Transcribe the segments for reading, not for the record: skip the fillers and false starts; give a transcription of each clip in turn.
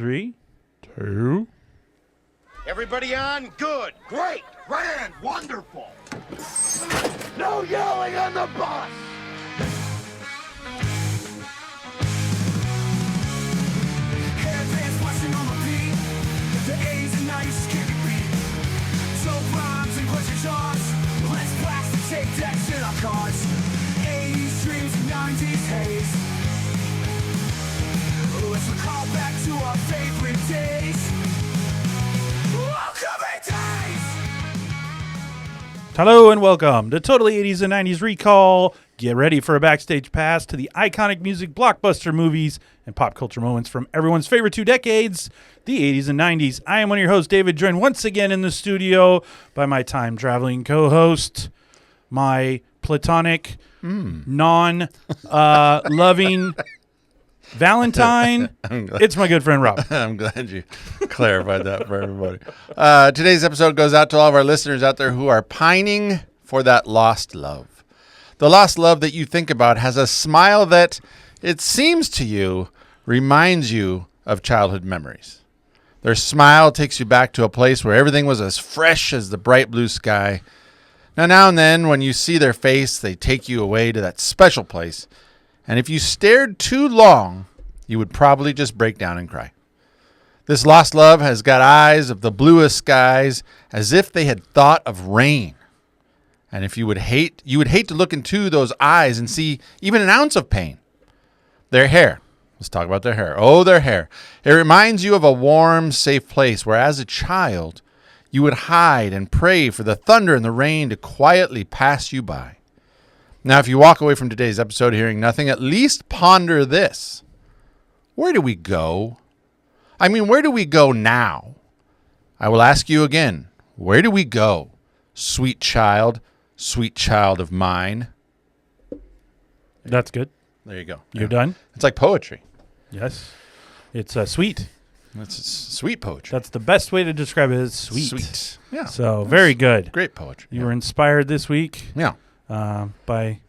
3, 2. Everybody on? Good. Great. Grand. Wonderful. No yelling on the bus. Headbands watching on the beat. The 80s and 90s can't be beat. So rhymes and question jaws. Let's blast and take that shit off cars. 80s dreams and 90s haze. Let's recall back to our favorite days. Hello and welcome to Totally 80s and 90s Recall. Get ready for a backstage pass to the iconic music, blockbuster movies, and pop culture moments from everyone's favorite 2 decades, the 80s and 90s. I am one of your hosts, David, joined once again in the studio by my time-traveling co-host, my platonic, non-loving Valentine. It's my good friend, Rob. I'm glad you clarified that for everybody. Today's episode goes out to all of our listeners out there who are pining for that lost love. The lost love that you think about has a smile that, it seems to you, reminds you of childhood memories. Their smile takes you back to a place where everything was as fresh as the bright blue sky. Now and then, when you see their face, they take you away to that special place. And if you stared too long, you would probably just break down and cry. This lost love has got eyes of the bluest skies, as if they had thought of rain. And if you would hate to look into those eyes and see even an ounce of pain. Their hair. Let's talk about their hair. Oh, their hair. It reminds you of a warm, safe place where as a child, you would hide and pray for the thunder and the rain to quietly pass you by. Now, if you walk away from today's episode hearing nothing, at least ponder this. Where do we go? I mean, where do we go now? I will ask you again, where do we go, sweet child of mine? That's good. There you go. You're done? It's like poetry. Yes. It's sweet. It's sweet poetry. That's the best way to describe it, is sweet. Sweet. Yeah. So, very good. Great poetry. You were inspired this week. Yeah. By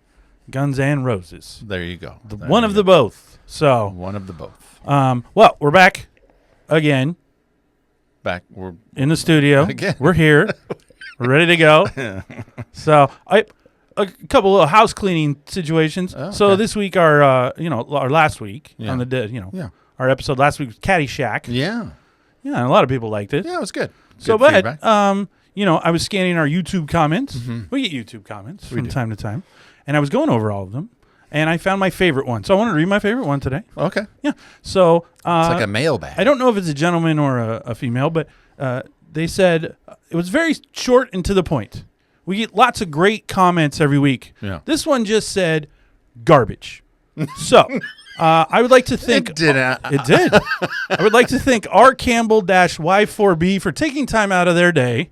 Guns N' Roses. There you go. One of the both. So, one of the both. Well, we're back again. We're in the studio. Again. We're here. We're ready to go. So, a couple of house cleaning situations. Oh, okay. So this week, our last week on the day, our episode last week was Caddyshack. Yeah. Yeah, a lot of people liked it. Yeah, it was good. So, Good but feedback. I was scanning our YouTube comments. Mm-hmm. We get YouTube comments We from do. time to time. And I was going over all of them. And I found my favorite one. So I want to read my favorite one today. Okay. Yeah. So It's like a mailbag. I don't know if it's a gentleman or a female, but they said it was very short and to the point. We get lots of great comments every week. Yeah. This one just said garbage. So I would like to thank It didn't. It did. I would like to thank R. Campbell-Y4B for taking time out of their day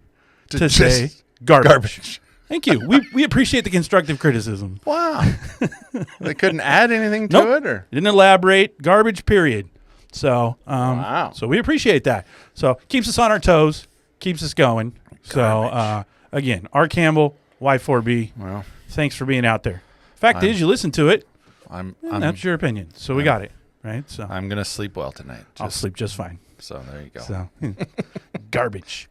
to say garbage. Thank you. We appreciate the constructive criticism. Wow. They couldn't add anything to Nope. it, or Didn't elaborate. Garbage, period. So, Wow. So we appreciate that. So keeps us on our toes, keeps us going. So again, R. Campbell, Y4B. well, Thanks for being out there. Fact is, you listen to it, I'm that's your opinion. So we got it, right? So I'm gonna sleep well tonight. I'll sleep just fine. So there you go. So garbage.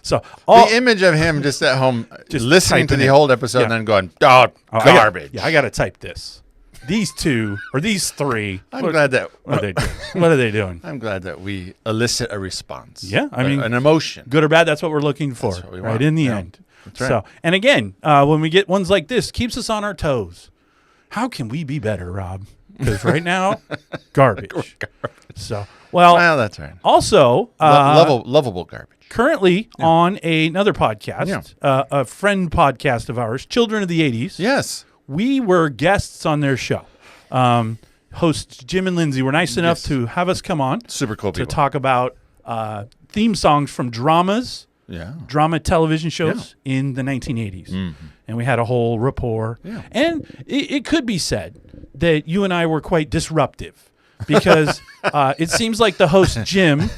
So all The image of him just at home, Just listening to typing the it. whole episode, Yeah. and then going, "Oh, garbage." I got to type this. These two or these three. I'm glad that. What are they doing? What are they doing? I'm glad that we elicit a response. Yeah, I mean, an emotion. Good or bad, that's what we're looking for, That's what we right want. in the Yeah. end. That's right. So, and again, when we get ones like this, keeps us on our toes. How can we be better, Rob? Because right now, garbage. So, well, That's right. also, Lovable garbage. currently on another podcast, a friend podcast of ours, Children of the 80s. Yes. We were guests on their show. Hosts Jim and Lindsay were nice enough to have us come on Super cool to people. talk about theme songs from drama television shows in the 1980s. Mm-hmm. And we had a whole rapport. Yeah. And it could be said that you and I were quite disruptive because it seems like the host, Jim,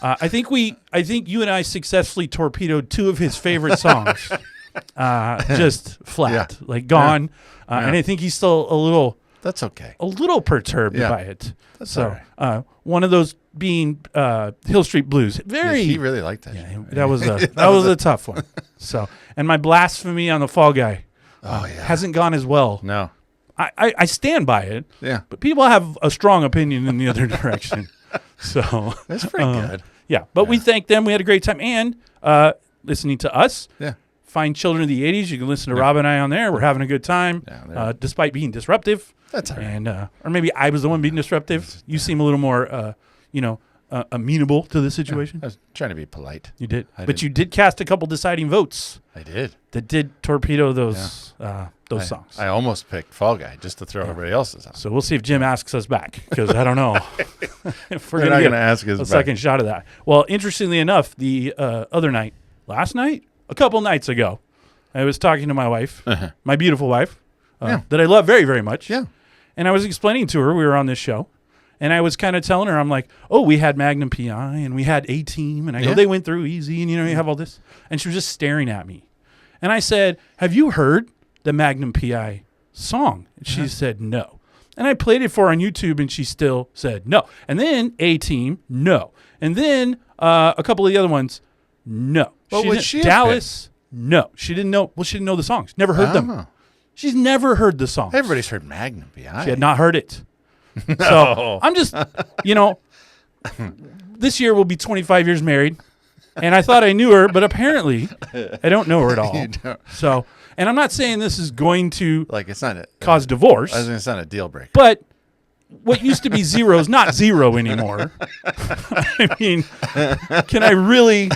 I think you and I successfully torpedoed 2 of his favorite songs. Just flat, like gone. And I think he's still a little That's okay. a little perturbed Yeah. by it. That's So all right. one of those being Hill Street Blues. Very. He really liked that. Yeah, that was a tough one. So, and my blasphemy on the Fall Guy hasn't gone as well. No. I stand by it. Yeah. But people have a strong opinion in the other direction. So That's pretty good. yeah. But we thank them. We had a great time. And listening to us. Yeah. Find Children of the 80s. You can listen to Rob and I on there. We're having a good time, despite being disruptive. That's all right. And or maybe I was the one being disruptive. You seem a little more, amenable to the situation. I was trying to be polite. You did, I but did. you did cast a couple deciding votes I did. that did torpedo those songs. I almost picked Fall Guy just to throw everybody else's out. So we'll see if Jim asks us back, because I don't know if we're They're going not to gonna ask us a back. second shot of that. Well, interestingly enough, the other night, last night, a couple nights ago, I was talking to my wife, my beautiful wife, that I love very, very much. Yeah. And I was explaining to her, we were on this show, and I was kind of telling her, I'm like, oh, we had Magnum PI, and we had A-Team, and I go, they went through easy, and, you have all this. And she was just staring at me. And I said, have you heard the Magnum PI song? And she said, no. And I played it for her on YouTube, and she still said no. And then A-Team, no. And then a couple of the other ones, no. What would she have Dallas, no. She didn't know. Well, she didn't know the songs. Never heard them. She's never heard the songs. Everybody's heard Magnum PI. She had not heard it. So I'm just, this year we'll be 25 years married, and I thought I knew her, but apparently I don't know her at all. You don't. So, and I'm not saying this is going to Like, it's not a cause divorce, I was gonna say a deal breaker. but what used to be zero is not zero anymore. I mean, can I really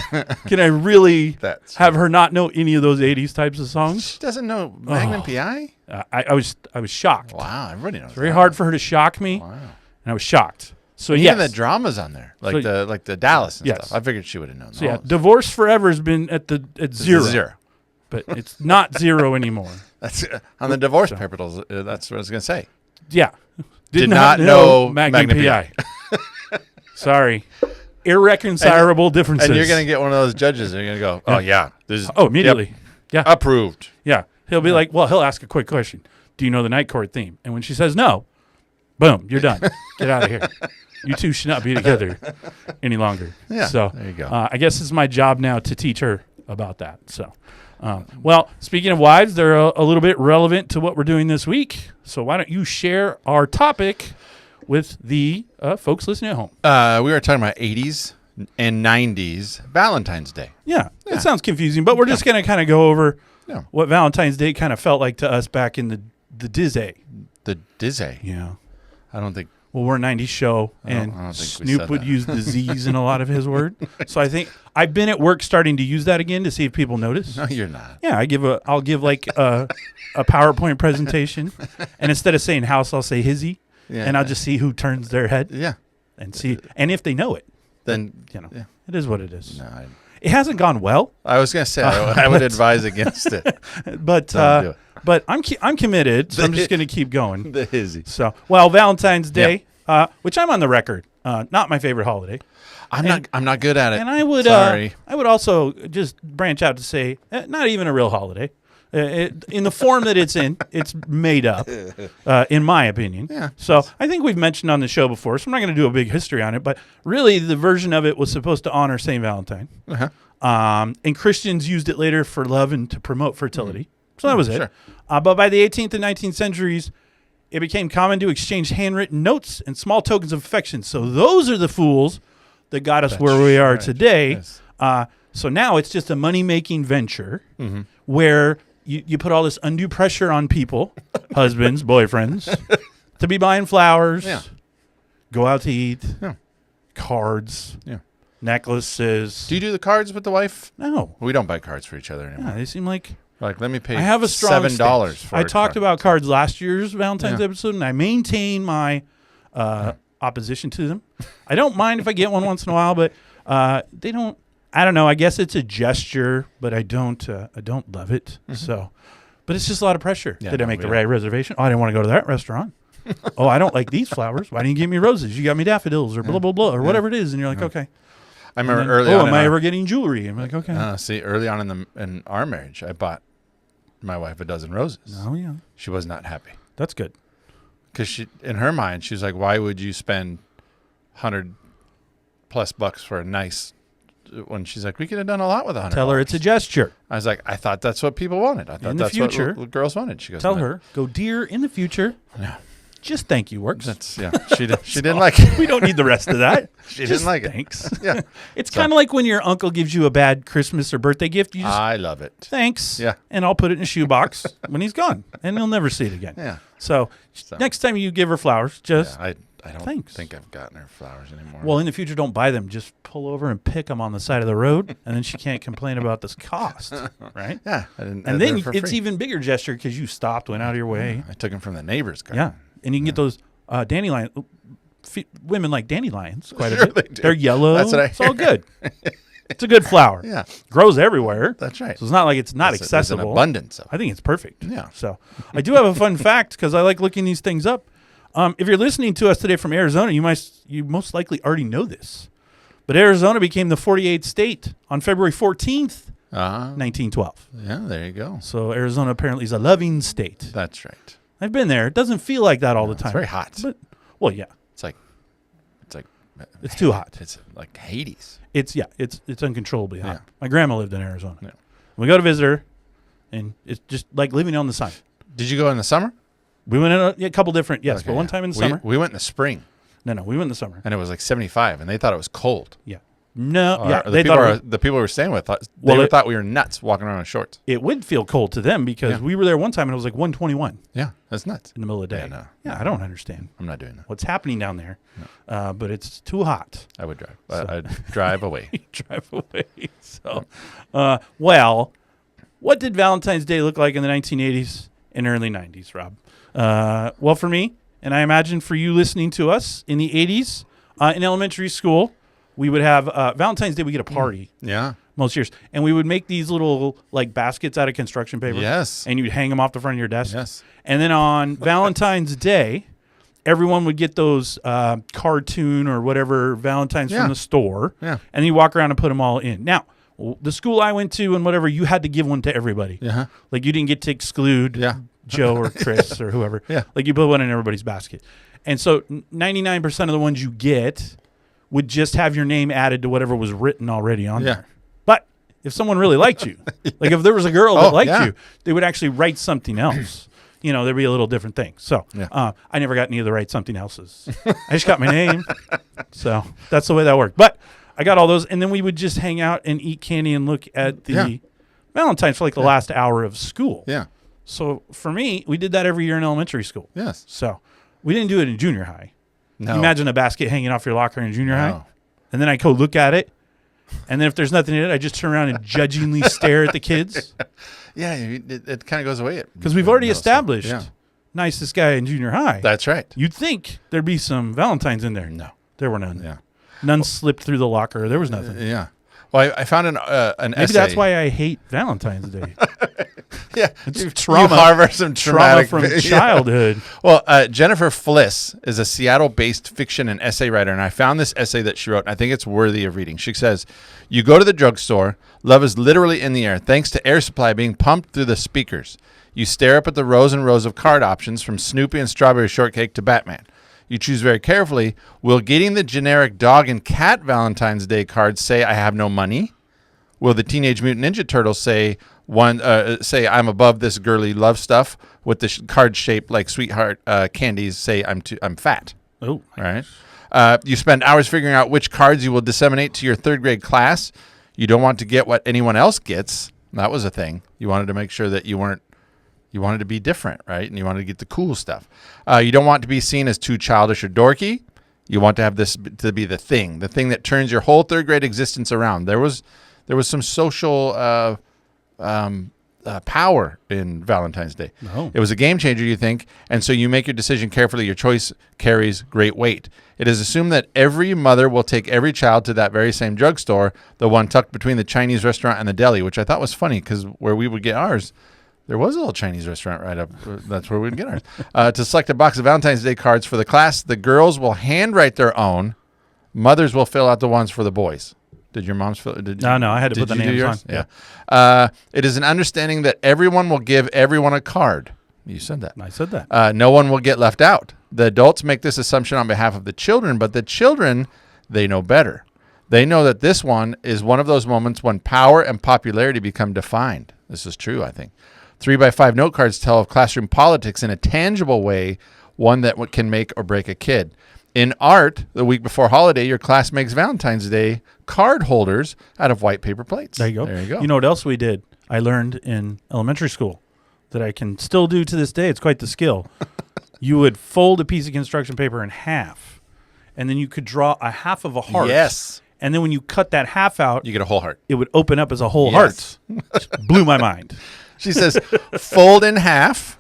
That's have her not know any of those 80s types of songs? She doesn't know Magnum PI? I was shocked. Wow, everybody knows. Very hard for her to shock me, Wow. and I was shocked. So Even yes, the drama's on there, like So- the Dallas and Yes. stuff. I figured she would have known. so yeah, those. divorce forever has been at zero, Zero. but it's not zero anymore. That's on the divorce papers. That's what I was gonna say. Yeah, Did not know Magnum Magnum PI. Sorry, irreconcilable differences. And you're gonna get one of those judges, and you're gonna go, "Oh yeah, this is immediately, yep, approved." yeah. He'll be like, well, he'll ask a quick question. Do you know the Night Court theme? And when she says no, boom, you're done. Get out of here. You two should not be together any longer. Yeah, So there you go. I guess it's my job now to teach her about that. So, well, speaking of wives, they're a little bit relevant to what we're doing this week. So why don't you share our topic with the folks listening at home? We were talking about 80s and 90s Valentine's Day. Yeah, it sounds confusing, but we're just going to kind of go over Yeah. what Valentine's Day kind of felt like to us back in the Dizzy. The Dizzy. Yeah. I don't think. Well, we're a 90s show, and I don't think we Snoop said would that. use the Z's in a lot of his word. So I think I've been at work starting to use that again to see if people notice. No, you're not. Yeah, I'll give like a PowerPoint presentation, and instead of saying house, I'll say hizzy, Yeah. and I'll just see who turns their head Yeah. and see, and if they know it, Then you know, yeah. it is what it is. No, It hasn't gone well, I was gonna say I would advise against it. but Don't do it. but I'm committed, so I'm just going to keep going. The hizzy. So, well, Valentine's Day, which I'm on the record, not my favorite holiday. I'm not good at it. And I would Sorry. I would also just branch out to say not even a real holiday. In the form that it's in, it's made up, in my opinion. Yeah. So I think we've mentioned on the show before, so I'm not going to do a big history on it, but really the version of it was supposed to honor St. Valentine. Uh-huh. And Christians used it later for love and to promote fertility. So that was it. Sure. But by the 18th and 19th centuries, it became common to exchange handwritten notes and small tokens of affection. So those are the fools that got us where we are right. today. Yes. So now it's just a money-making venture where you put all this undue pressure on people, husbands, boyfriends, to be buying flowers, Yeah. go out to eat, Yeah. cards, Yeah. necklaces. Do you do the cards with the wife? No. We don't buy cards for each other anymore. Yeah, they seem like... Like, let me pay. I have a strong $7 stance. for. I a talked card. about cards last year's Valentine's Yeah. episode, and I maintain my opposition to them. I don't mind if I get one once in a while, but they don't. I don't know. I guess it's a gesture, but I don't love it. So, but it's just a lot of pressure. Yeah, Did I no, make the we right reservation? Oh, I didn't want to go to that restaurant. Oh, I don't like these flowers. Why didn't you give me roses? You got me daffodils or blah blah blah or whatever it is, and you're like, okay. I remember And then, early on. am I ever getting jewelry? I'm like, okay. See, early on in our marriage, I bought my wife a dozen roses. Oh yeah, She was not happy. that's good. Because in her mind, she's like, why would you spend $100+ for a nice, when she's like, we could have done a lot with $100. Tell her it's a gesture. I was like, I thought that's what people wanted. I thought In the that's future, what girls wanted. She goes, Tell "No." her, go, dear, in the future, Yeah. just thank you works. That's, yeah. She didn't like it. We don't need the rest of that. She Just didn't like it. thanks. Yeah. It's kind of like when your uncle gives you a bad Christmas or birthday gift. You just, I love it. thanks. Yeah. And I'll put it in a shoebox when he's gone, and you'll never see it again. Yeah. So next time you give her flowers, just Yeah, I don't Thanks. think I've gotten her flowers anymore. well, in the future, don't buy them. Just pull over and pick them on the side of the road, and then she can't complain about this cost, right? yeah. I didn't, And they're then for it's free. even bigger gesture because you stopped, went out of your way. I took them from the neighbor's garden. Yeah, and you can get those dandelion. Women like dandelions quite Sure a bit. they do. They're yellow. That's what I It's all good. It's a good flower. Yeah. Grows everywhere. That's right. So it's not like it's not There's an accessible. abundance of it. I think it's perfect. Yeah. So I do have a fun fact because I like looking these things up. If you're listening to us today from Arizona, you most likely already know this. But Arizona became the 48th state on February 14th, 1912. Yeah, there you go. So Arizona apparently is a loving state. That's right. I've been there. It doesn't feel like that all the time. It's very hot. But well, yeah. It's like It's too hot. It's like Hades. It's uncontrollably hot. Yeah. My grandma lived in Arizona. Yeah. We go to visit her, and it's just like living on the sun. Did you go in the summer? We went in a couple different, yes, Okay, but one yeah. time in the we, summer. We went in the spring, No, we went in the summer. and it was like 75, and they thought it was cold. Yeah. No, Or yeah, the they people thought the people we were staying with thought Well, thought we were nuts walking around in shorts. it would feel cold to them because Yeah. we were there one time and it was like 121 Yeah, that's nuts. in the middle of the day. Yeah, no. Yeah, I don't understand I'm not doing that. what's happening down there, but it's too hot. I would drive. I'd drive away. Drive away. So, well, what did Valentine's Day look like in the 1980s and early 90s, Rob? Well, for me, and I imagine for you listening to us in the 80s, in elementary school, we would have Valentine's Day. We get a party Yeah. most years, and we would make these little like baskets out of construction paper. Yes. and you'd hang them off the front of your desk. Yes. And then on Valentine's Day, everyone would get those cartoon or whatever Valentines Yeah. from the store. Yeah. And you walk around and put them all in. Now, the school I went to and whatever, you had to give one to everybody. Yeah. Like you didn't get to exclude Yeah. Joe or Chris or whoever. Yeah. Like you put one in everybody's basket. And so 99% of the ones you get would just have your name added to whatever was written already on Yeah. there. But if someone really liked you, like if there was a girl that liked yeah. you, they would actually write something else. You know, there'd be a little different thing. So Yeah. I never got any of the right something else's. I just got my name. So that's the way that worked. But I got all those. And then we would just hang out and eat candy and look at the Yeah. Valentines for like the last hour of school. Yeah. So for me, we did that every year in elementary school. Yes. So we didn't do it in junior high. No. You imagine a basket hanging off your locker in junior high? No. And then I go look at it. And then if there's nothing in it, I just turn around and judgingly stare at the kids. Yeah. It kind of goes away. Because we've already middle school. established Yeah. nicest guy in junior high. That's right. You'd think there'd be some Valentines in there. No. There were none. Yeah. None slipped through the locker. There was nothing. Yeah. Well, I found an Maybe essay. that's why I hate Valentine's Day. Yeah. It's You trauma. harbor some Trauma traumatic from Yeah. childhood. Well, Jennifer Fliss is a Seattle-based fiction and essay writer, and I found this essay that she wrote, and I think it's worthy of reading. She says, "You go to the drugstore, love is literally in the air, thanks to air supply being pumped through the speakers. You stare up at the rows and rows of card options from Snoopy and Strawberry Shortcake to Batman. You choose very carefully. Will getting the generic dog and cat Valentine's Day cards say, 'I have no money'? Will the Teenage Mutant Ninja Turtles say I'm above this girly love stuff? With the card shaped like sweetheart candies say I'm fat? Oh, All right. You spend hours figuring out which cards you will disseminate to your third grade class. You don't want to get what anyone else gets. That was a thing. You wanted to make sure that you wanted to be different, right? And you wanted to get the cool stuff. You don't want to be seen as too childish or dorky. You want to have this to be the thing that turns your whole third grade existence around. There was some social power in Valentine's Day. Oh. It was a game changer, you think, and so you make your decision carefully. Your choice carries great weight. It is assumed that every mother will take every child to that very same drugstore, the one tucked between the Chinese restaurant and the deli, which I thought was funny because where we would get ours, there was a little Chinese restaurant right up. That's where we'd get ours. To select a box of Valentine's Day cards for the class, the girls will handwrite their own. Mothers will fill out the ones for the boys. Did your moms fill? No, I had to put the you do names yours? on. Yeah. It is an understanding that everyone will give everyone a card. You said that. I said that. No one will get left out. The adults make this assumption on behalf of the children, but the children, they know better. They know that this one is one of those moments when power and popularity become defined. This is true, I think. 3x5 note cards tell of classroom politics in a tangible way, one that can make or break a kid. In art, the week before holiday, your class makes Valentine's Day card holders out of white paper plates. There you go. There you go. You know what else we did? I learned in elementary school that I can still do to this day. It's quite the skill. You would fold a piece of construction paper in half, and then you could draw a half of a heart. Yes. And then when you cut that half out, You get a whole heart. it would open up as a whole Yes. heart. Just blew my mind. She says, fold in half,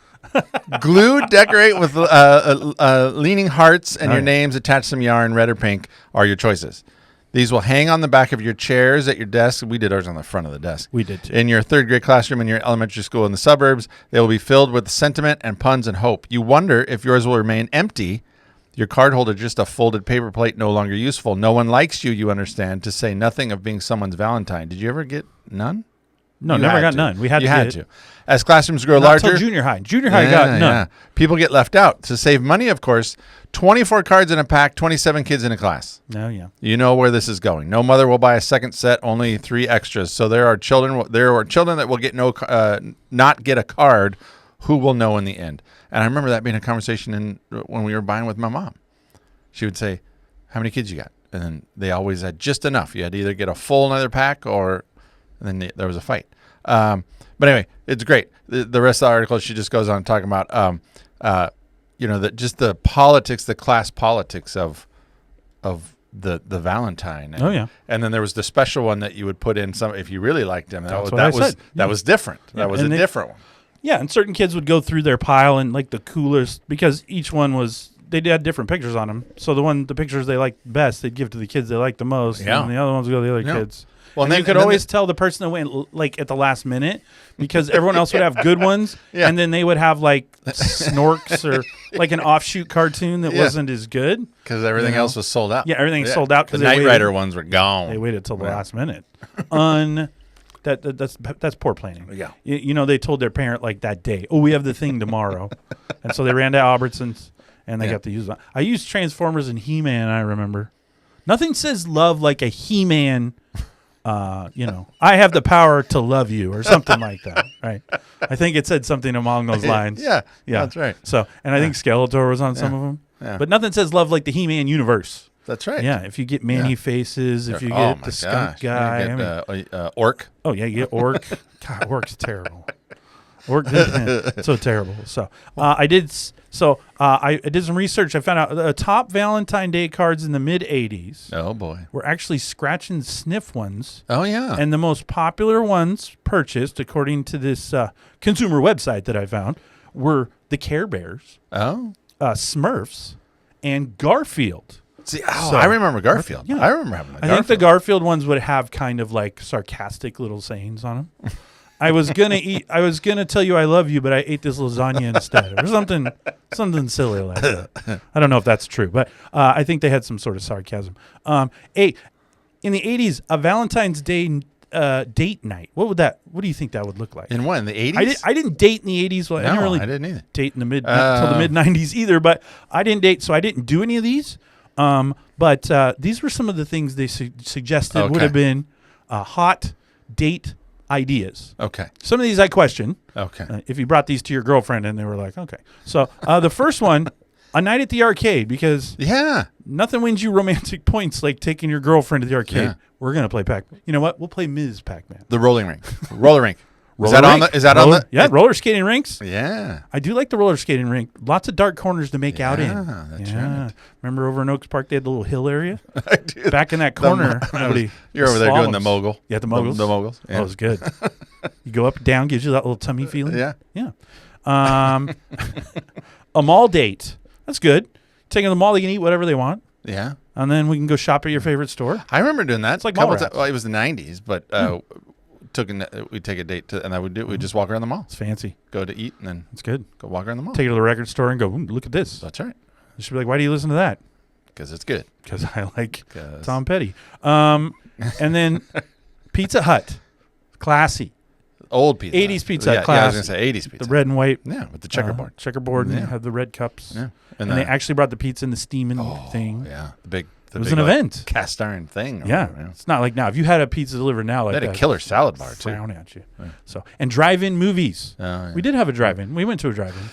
glue, decorate with leaning hearts, and your names, attach some yarn, red or pink, are your choices. These will hang on the back of your chairs at your desk. We did ours on the front of the desk. We did too. In your third grade classroom in your elementary school in the suburbs, they will be filled with sentiment and puns and hope. You wonder if yours will remain empty. Your card holder, just a folded paper plate, no longer useful. No one likes you, you understand, to say nothing of being someone's Valentine. Did you ever get none? No, You never had got to. none. We had You to had get to. it. As classrooms grow Not larger, till junior high. Junior high got none. yeah. People get left out. To save money, of course, 24 cards in a pack, 27 kids in a class. No, yeah. You know where this is going. No mother will buy a second set, only 3 extras. So there are children that will get not get a card. Who will know in the end? And I remember that being a conversation when we were buying with my mom. She would say, "How many kids you got?" And then they always had just enough. You had to either get a full another pack and then there was a fight. But anyway, it's great. The rest of the article, she just goes on talking about, just the politics, the class politics of the Valentine. And, Oh, yeah. And then there was the special one that you would put in if you really liked him. That's what I said. That was different. Yeah, That was a and different one. Yeah, and certain kids would go through their pile and like the coolest, because each one they had different pictures on them. So the pictures they liked best, they'd give to the kids they liked the most. Yeah. And the other ones would go to the other Yeah. kids. Well, And you could always tell the person that went like at the last minute, because everyone else would have good ones, Yeah. and then they would have like Snorks or like an offshoot cartoon that Yeah. wasn't as good. because everything else was sold out. Yeah, everything's sold out The because they Knight waited, Rider ones were gone. they waited till the Yeah. last minute. That's poor planning. Yeah. They told their parent like that day, "Oh, we have the thing tomorrow," and so they ran to Albertsons and they got to use it. I used Transformers and He-Man. I remember. Nothing says love like a He-Man. I have the power to love you, or something like that, right? I think it said something along those lines. Yeah, yeah, that's right. So, and I think Skeletor was on some of them. Yeah. But nothing says love like the He-Man universe. That's right. Yeah, if you get Manny Yeah. Faces, if you Oh get my the skunk gosh. guy, You I mean, get, Orc. oh yeah, you get Orc. God, Orc's terrible. Orc, so terrible. So I did some research. I found out the top Valentine Day cards in the mid '80s Oh boy. were actually scratch and sniff ones. Oh yeah. And the most popular ones purchased, according to this consumer website that I found, were the Care Bears, oh. Smurfs, and Garfield. See, So- I remember Garfield. Yeah. I remember having the I Garfield. think the Garfield ones would have kind of like sarcastic little sayings on them. I was gonna tell you I love you, but I ate this lasagna instead, or something silly like that. I don't know if that's true, but I think they had some sort of sarcasm. In the '80s, a Valentine's Day date night. What do you think that would look like? In what, in the 80s? I didn't date in the '80s. Well, I didn't really I didn't either. date in the until the mid '90s either. But I didn't date, so I didn't do any of these. But these were some of the things they suggested would Okay. have been hot date ideas. Okay. Some of these I question. Okay. If you brought these to your girlfriend and they were like, okay. So the first one, a night at the arcade, because Yeah. nothing wins you romantic points like taking your girlfriend to the arcade. Yeah. We're gonna play Pac. You know what? We'll play Ms. Pac-Man. The rolling rink. Roller rink. Is Roller that on rink. the? Is that Roller- on the? Yeah, roller skating rinks. Yeah. I do like the roller skating rink. Lots of dark corners to make out in. Yeah, that's right. Remember over in Oaks Park, they had the little hill area? I do. Back in that corner. nobody- You're over there doing the slaloms. mogul. Yeah, the moguls. The moguls. Oh, Yeah. it was good. You go up and down, gives you that little tummy feeling. Yeah. Yeah. A mall date. That's good. Take them to the mall, they can eat whatever they want. Yeah. And then we can go shop at your favorite store. I remember doing that. It's like couple mall times. rats. Well, it was the 90s, but we'd take a date to, and I would do. We'd just walk around the mall, It's fancy. go to eat, and then It's good. go walk around the mall. Take it to the record store and go, look at this. That's right. You should be like, why do you listen to that? Because it's good. Because I like 'Cause- Tom Petty. And then Pizza Hut. Classy. Old Pizza 80s Pizza Hut Yeah, I class. was going to say 80s Pizza The red and white. Yeah, with the checkerboard. Checkerboard, and Yeah. you have the red cups. Yeah. And the- they actually brought the pizza in the steaming thing. Yeah, the big. It was an event. Cast iron thing. or Yeah. whatever, It's not like now. If you had a pizza delivered now, like They had a that, killer salad bar, too. frown at you. So, and drive-in movies. Oh, yeah. We did have a drive-in. We went to a drive-in.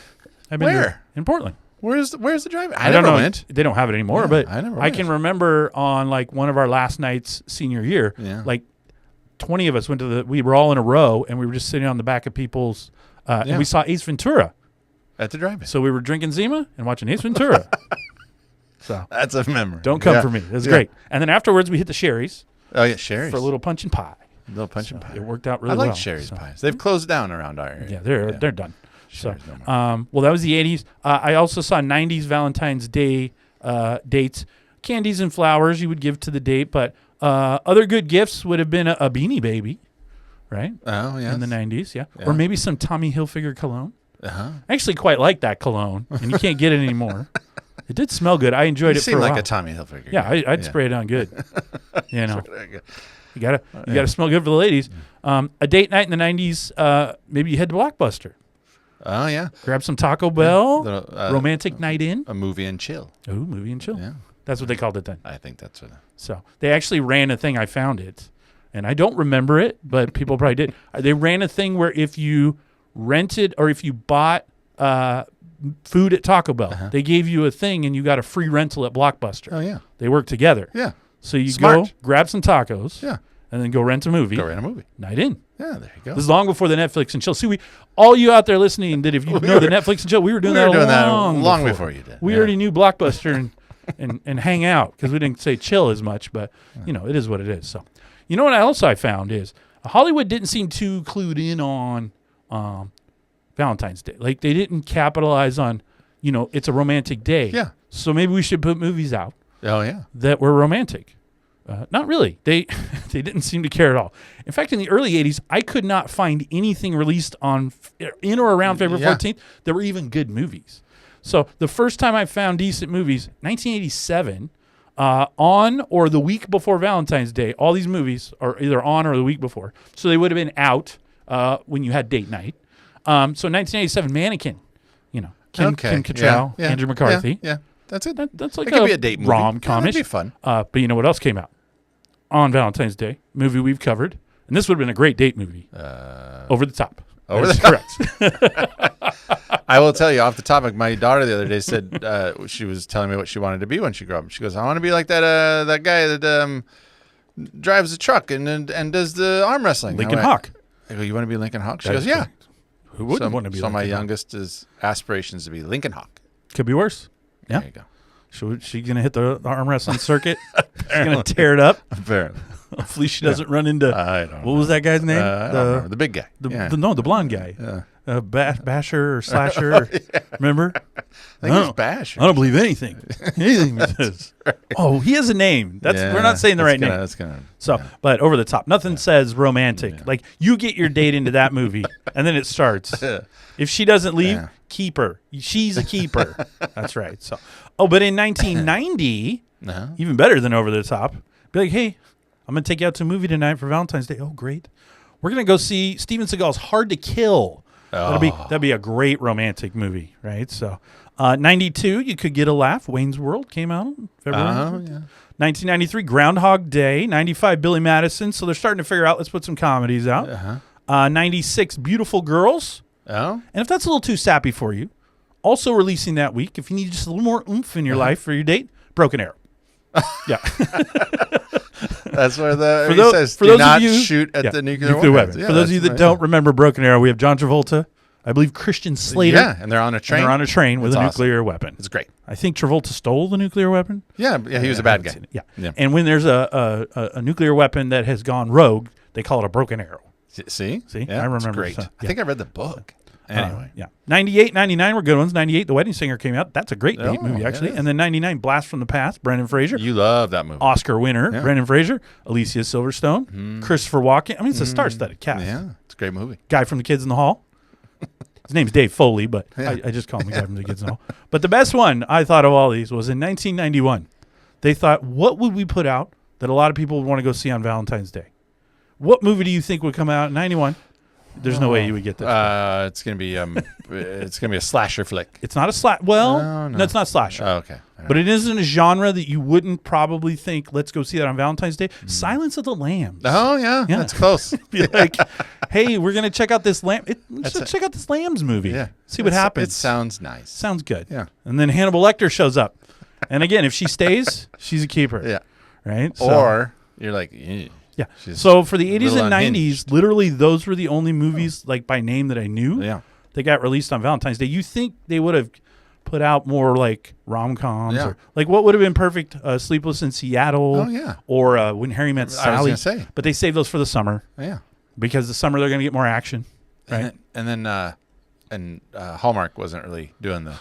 I've been Where? there in Portland. Where's the drive? I don't never know. went. They don't have it anymore, Yeah, but I never I went. can remember on like one of our last nights senior year, Yeah. like 20 of us went to we were all in a row and we were just sitting on the back of people's, Yeah. and we saw Ace Ventura. At the drive-in. So we were drinking Zima and watching Ace Ventura. So That's a memory. don't come Yeah. for me. It was Yeah. great. And then afterwards we hit the Sherry's Oh, yeah, Sherry's. for a little punch and pie. little punch and pie. It worked out really I like well. Sherry's So, pies. They've closed down around our area. Yeah, they're done. So, Sherry's no more. well, that was the 80s. I also saw 90s Valentine's Day dates, candies and flowers you would give to the date, but other good gifts would have been a Beanie Baby, right? Oh, yeah. In the 90s, yeah. Yeah. Or maybe some Tommy Hilfiger cologne. Uh-huh. I actually quite like that cologne, and you can't get it anymore. It did smell good. I enjoyed You it for seem a like while. a Tommy Hilfiger. Yeah, guy. I'd spray it on good. You know, Okay. you gotta smell good for the ladies. A date night in the 90s, maybe you head to Blockbuster. Oh, yeah. Grab some Taco Bell, The, romantic night in. A movie and chill. Ooh, movie and chill. Yeah. That's what they called it then. I think that's what. So they actually ran a thing. I found it, and I don't remember it, but people probably did. They ran a thing where if you rented or if you bought food at Taco Bell, they gave you a thing, and you got a free rental at Blockbuster. Oh, yeah. They work together. Yeah. So you Smart. go grab some tacos, Yeah. and then go rent a movie. Go rent a movie. Night in. Yeah, there you go. This is long before the Netflix and chill. See, all you out there listening, that if you know the Netflix and chill, we were doing that long before you did. We already knew Blockbuster and hang out because we didn't say chill as much, but you know, it is what it is. So, you know what else I found is Hollywood didn't seem too clued in on Valentine's Day. Like they didn't capitalize on, you know, it's a romantic day. Yeah. So maybe we should put movies out Oh, yeah. that were romantic. Not really. They they didn't seem to care at all. In fact, in the early 80s, I could not find anything released on in or around February 14th that were even good movies. So the first time I found decent movies, 1987, on or the week before Valentine's Day. All these movies are either on or the week before. So they would have been out when you had date night. So 1987, Mannequin, you know, Kim Cattrall, Yeah. Andrew McCarthy. Yeah. That's it. That's like It could be a date movie. rom-comish. That'd be fun. But you know what else came out on Valentine's Day? Movie we've covered, and this would have been a great date movie. Over the Top. Over That's correct. I will tell you off the topic. My daughter the other day said she was telling me what she wanted to be when she grew up. She goes, "I want to be like that guy that drives a truck and does the arm wrestling." Lincoln I went, Hawk. I go, "You want to be Lincoln Hawk?" She That goes, is "Yeah." correct. Who wouldn't want to be? So Lincoln my Hawk? youngest is aspirations to be Lincoln Hawk. Could be worse. Yeah. There you go. She gonna hit the arm wrestling circuit. She's gonna tear it up. Apparently. Hopefully she doesn't run into. I don't What was that guy's name? I don't remember. The big guy. The blonde guy. Yeah. Basher or Slasher. Or, remember? I think it was Bash. I don't believe anything. Anything he says. Oh, he has a name. We're not saying the right name. That's gonna. So, but over the top. Nothing says romantic. Like you get your date into that movie, and then it starts. If she doesn't leave, keep her. She's a keeper. That's right. So, but in 1990, even better than over the top, be like, hey, I'm gonna take you out to a movie tonight for Valentine's Day. Oh, great. We're gonna go see Steven Seagal's Hard to Kill. That'd be a great romantic movie, right? So, 92, you could get a laugh. Wayne's World came out in February. 1993, Groundhog Day. 95, Billy Madison. So they're starting to figure out, let's put some comedies out. 96, Beautiful Girls. Oh. And if that's a little too sappy for you, also releasing that week, if you need just a little more oomph in your life for your date, Broken Arrow. Yeah. That's where For he those- says, for do those of not you- shoot at Yeah, the nuclear weapon. weapons. Yeah, For those of you that don't remember Broken Arrow, we have John Travolta, I believe Christian Slater. Yeah, and they're on a And train. they're on a train with It's a awesome. nuclear weapon. It's great. I think Travolta stole the nuclear weapon. Yeah, he was a bad guy. Yeah. Yeah. And when there's a nuclear weapon that has gone rogue, they call it a broken arrow. See? See? Yeah, I remember. It's great. So, I think I read the book. Anyway. Yeah. 98, 99 were good ones. 98, The Wedding Singer came out. That's a great date Oh, movie, actually. yes. And then 99, Blast from the Past, Brendan Fraser. You love that movie. Oscar winner, Yeah. Brendan Fraser. Alicia Silverstone. Christopher Walken. I mean, it's a star-studded cast. Yeah, it's a great movie. Guy from The Kids in the Hall. His name's Dave Foley, but Yeah. I just call him the guy from The Kids in the Hall. But the best one I thought of all these was in 1991. They thought, what would we put out that a lot of people would want to go see on Valentine's Day? What movie do you think would come out in 91 There's no way you would get this. It's gonna be a slasher flick. It's not a slash. Well, No. no, it's not slasher. Oh, okay. But it isn't a genre that you wouldn't probably think, let's go see that on Valentine's Day. Silence of the Lambs. Oh yeah, Yeah. that's close. Be like, hey, we're going to check out this check out this Lambs movie. Yeah, See what happens. It sounds nice. Sounds good. Yeah. And then Hannibal Lecter shows up. And again, if she stays, she's a keeper. Yeah. Right? Or you're like, yeah. So for the 80s and 90s, unhinged. literally those were the only movies like by name that I knew. Yeah. They got released on Valentine's Day. You think they would have put out more like rom-coms or like what would have been perfect? Sleepless in Seattle. Oh, yeah. Or When Harry Met Sally. I was gonna say. But they saved those for the summer. Yeah. Because the summer they're going to get more action. Right. And then Hallmark wasn't really doing they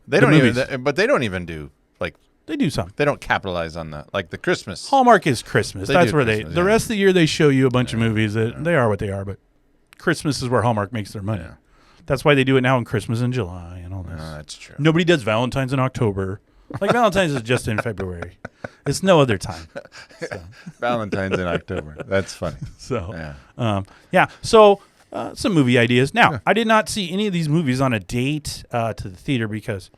The don't movies. even but they don't even do like They do some. they don't capitalize on the Christmas. Hallmark is Christmas. They That's do where Christmas, the yeah. rest of the year they show you a bunch of movies that they are what they are, but Christmas is where Hallmark makes their money. Yeah. That's why they do it now in Christmas in July and all this. That's true. Nobody does Valentine's in October. Like Valentine's is just in February. It's no other time. Valentine's in October. That's funny. So, Yeah. So, some movie ideas. Now, I did not see any of these movies on a date to the theater because,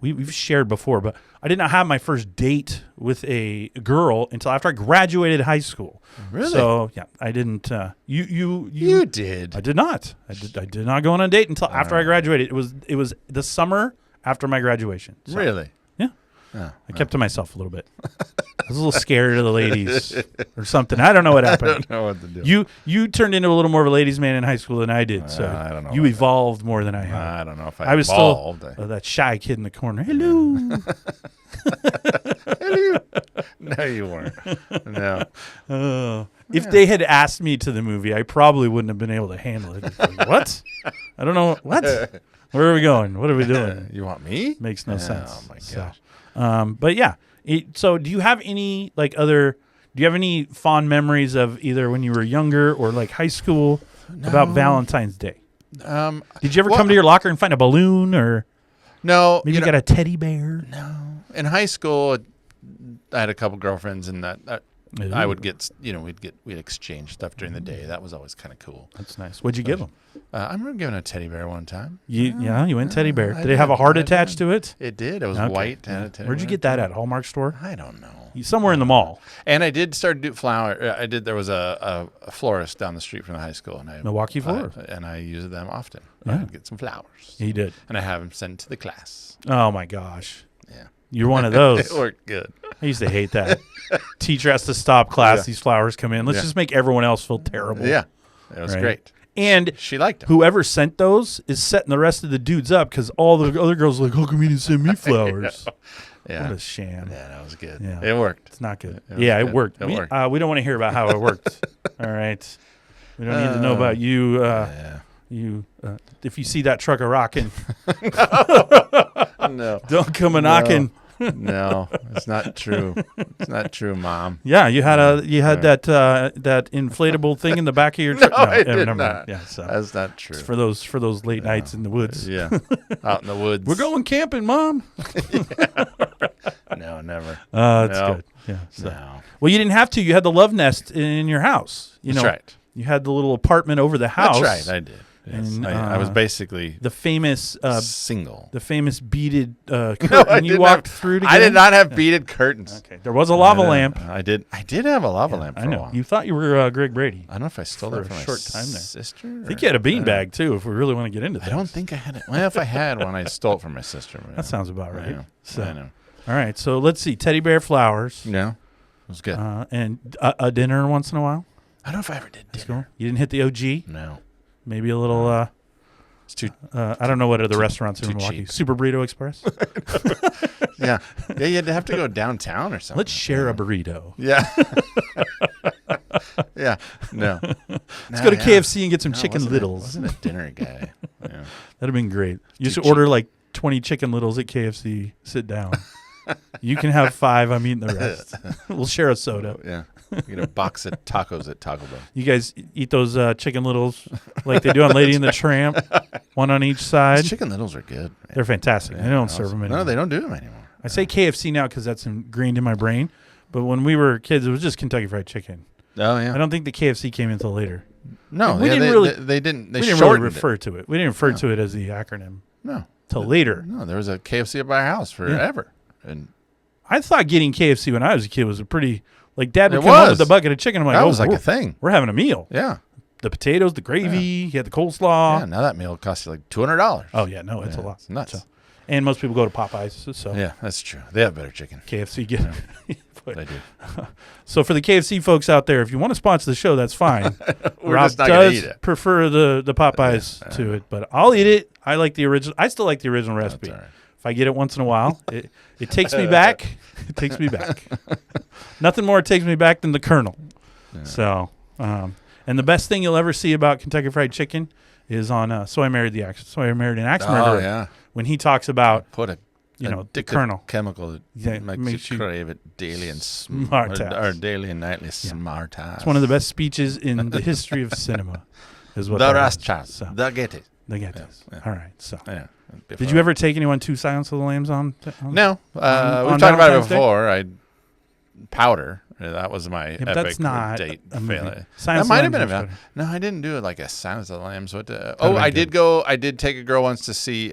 we've shared before, but I did not have my first date with a girl until after I graduated high school. Really? So, yeah, I didn't. You did. I did not. I did not go on a date until after I graduated. It was the summer after my graduation. So, Really? yeah. Oh, I kept to myself a little bit. I was a little scared of the ladies or something. I don't know what happened. I don't know what to do. You turned into a little more of a ladies' man in high school than I did. So I don't know you about evolved more than I have. I don't know if I was evolved. still that shy kid in the corner. Hello. No, you weren't. No. If they had asked me to the movie, I probably wouldn't have been able to handle it. Like, what? I don't know. What? Where are we going? What are we doing? You want me? Makes no sense. Oh my So, gosh. but yeah. So do you have any do you have any fond memories of either when you were younger or like high school about Valentine's Day? Did you ever come to your locker and find a balloon or No. maybe you got a teddy bear? No. In high school, I had a couple girlfriends, and I would get, we'd exchange stuff during the day. That was always kind of cool. That's nice. What'd you give them? I remember giving a teddy bear one time. You went teddy bear. Did it have a heart attached to it? It did. It was Okay. white. And a teddy Where'd you bear. get that at? Hallmark store? I don't know. Somewhere in the mall. And I did start to do flower. There was a florist down the street from the high school, and Milwaukee Florist. and I used them often. Yeah. I'd get some flowers, He did. and I have them sent to the class. Oh my gosh. Yeah, You're one of those. it worked good. I used to hate that. Teacher has to stop class. Yeah. These flowers come in. Let's Yeah. just make everyone else feel terrible. Yeah, it was Right. great. And She liked them. whoever sent those is setting the rest of the dudes up because all the other girls are like, how come you didn't send me flowers? Yeah, What a sham. yeah, that was good. Yeah. It worked. It's not good. It was Yeah, it good. worked. It we, worked. we don't want to hear about how it worked. All right. We don't need to know about you. Yeah. If you see that truck a rocking, No, don't come a knocking. no, it's not true. It's not true, Mom. Yeah, you had that inflatable thing in the back of your truck. No, I did never mind. not. Yeah, so That's not true. it's for those late nights in the woods. Yeah, out in the woods. We're going camping, Mom. No, never. That's No. good. Yeah. So. No. Well, you didn't have to. You had the love nest in your house. That's right. You had the little apartment over the house. That's right. I did. Yes. And, I was basically The famous, single. the famous beaded curtain No, I you did walked not- through. To I get did in? not have beaded curtains. Okay. There was a lava lamp. I did have a lava lamp for I a know. while. You thought you were Greg Brady. I don't know if I stole for that a from my short time there. sister. I think you had a beanbag too. If we really want to get into that, I don't think I had it. Well, if I had one, I stole it from my sister. that sounds about right. know. So, I know. all right. So let's see. Teddy bear flowers. No, it was good. And a dinner once in a while. I don't know if I ever did That's dinner. cool. You didn't hit the OG. No, Maybe a little. it's too. I don't know what other restaurants in too Milwaukee. cheap. Super Burrito Express. Yeah, yeah. You'd have to go downtown or something. Let's share a burrito. Yeah. Yeah. No. Let's go to KFC and get some chicken littles. Wasn't a dinner guy. Yeah. That'd have been great. You Too should order like 20 chicken littles at KFC. Sit down. You can have 5. I'm eating the rest. We'll share a soda. Yeah. Get a box of tacos at Taco Bell. You guys eat those chicken littles like they do on Lady and the Tramp, one on each side. Those chicken littles are good. Man. They're fantastic. They don't serve them anymore. No, they don't do them anymore. I say KFC now because that's ingrained in my brain. But when we were kids, it was just Kentucky Fried Chicken. Oh yeah. I don't think the KFC came until later. No, we yeah, didn't really. They didn't. They We didn't really shortened refer to it. We didn't refer to it as the acronym No, till later. no. There was a KFC at my house forever, and I thought getting KFC when I was a kid was a pretty like Dad would It come home was. with a bucket of chicken. I'm like, that oh, was like we're, a thing. we're having a meal. Yeah, The potatoes, the gravy, he had the coleslaw. yeah. Now that meal cost you like $200. Oh yeah, no, it's a lot. It's nuts. So, and most people go to Popeyes, so Yeah, that's true. They have better chicken. KFC get. But- They do. so for the KFC folks out there, if you want to sponsor the show, that's fine. We're Rob just not gonna does eat it. prefer the Popeyes to it, but I'll eat it. I like the original. I still like the original recipe. all right. If I get it once in a while, it takes me back. It takes me back. Nothing more takes me back than the Colonel. Yeah. So, and the best thing you'll ever see about Kentucky Fried Chicken is on So I Married an Axe Murderer. Oh yeah. When he talks about Put a the addictive Colonel. chemical that Yeah, makes makes you you crave it daily and smart or ass. daily and nightly smart ass. It's one of the best speeches in the history of cinema. Is what the that rest is. chance. So, The get it. they get this. yeah. All right. So, Yeah. did you ever take anyone to Silence of the Lambs on? No. on We've talked about it Valentine's Day? before. Powder. That was my Yeah, but epic that's not date a movie. failure. Silence That of might the have been Lambs about. was No, I didn't do it like a Silence of the Lambs. What? did Oh, I I do? did go. I did take a girl once to see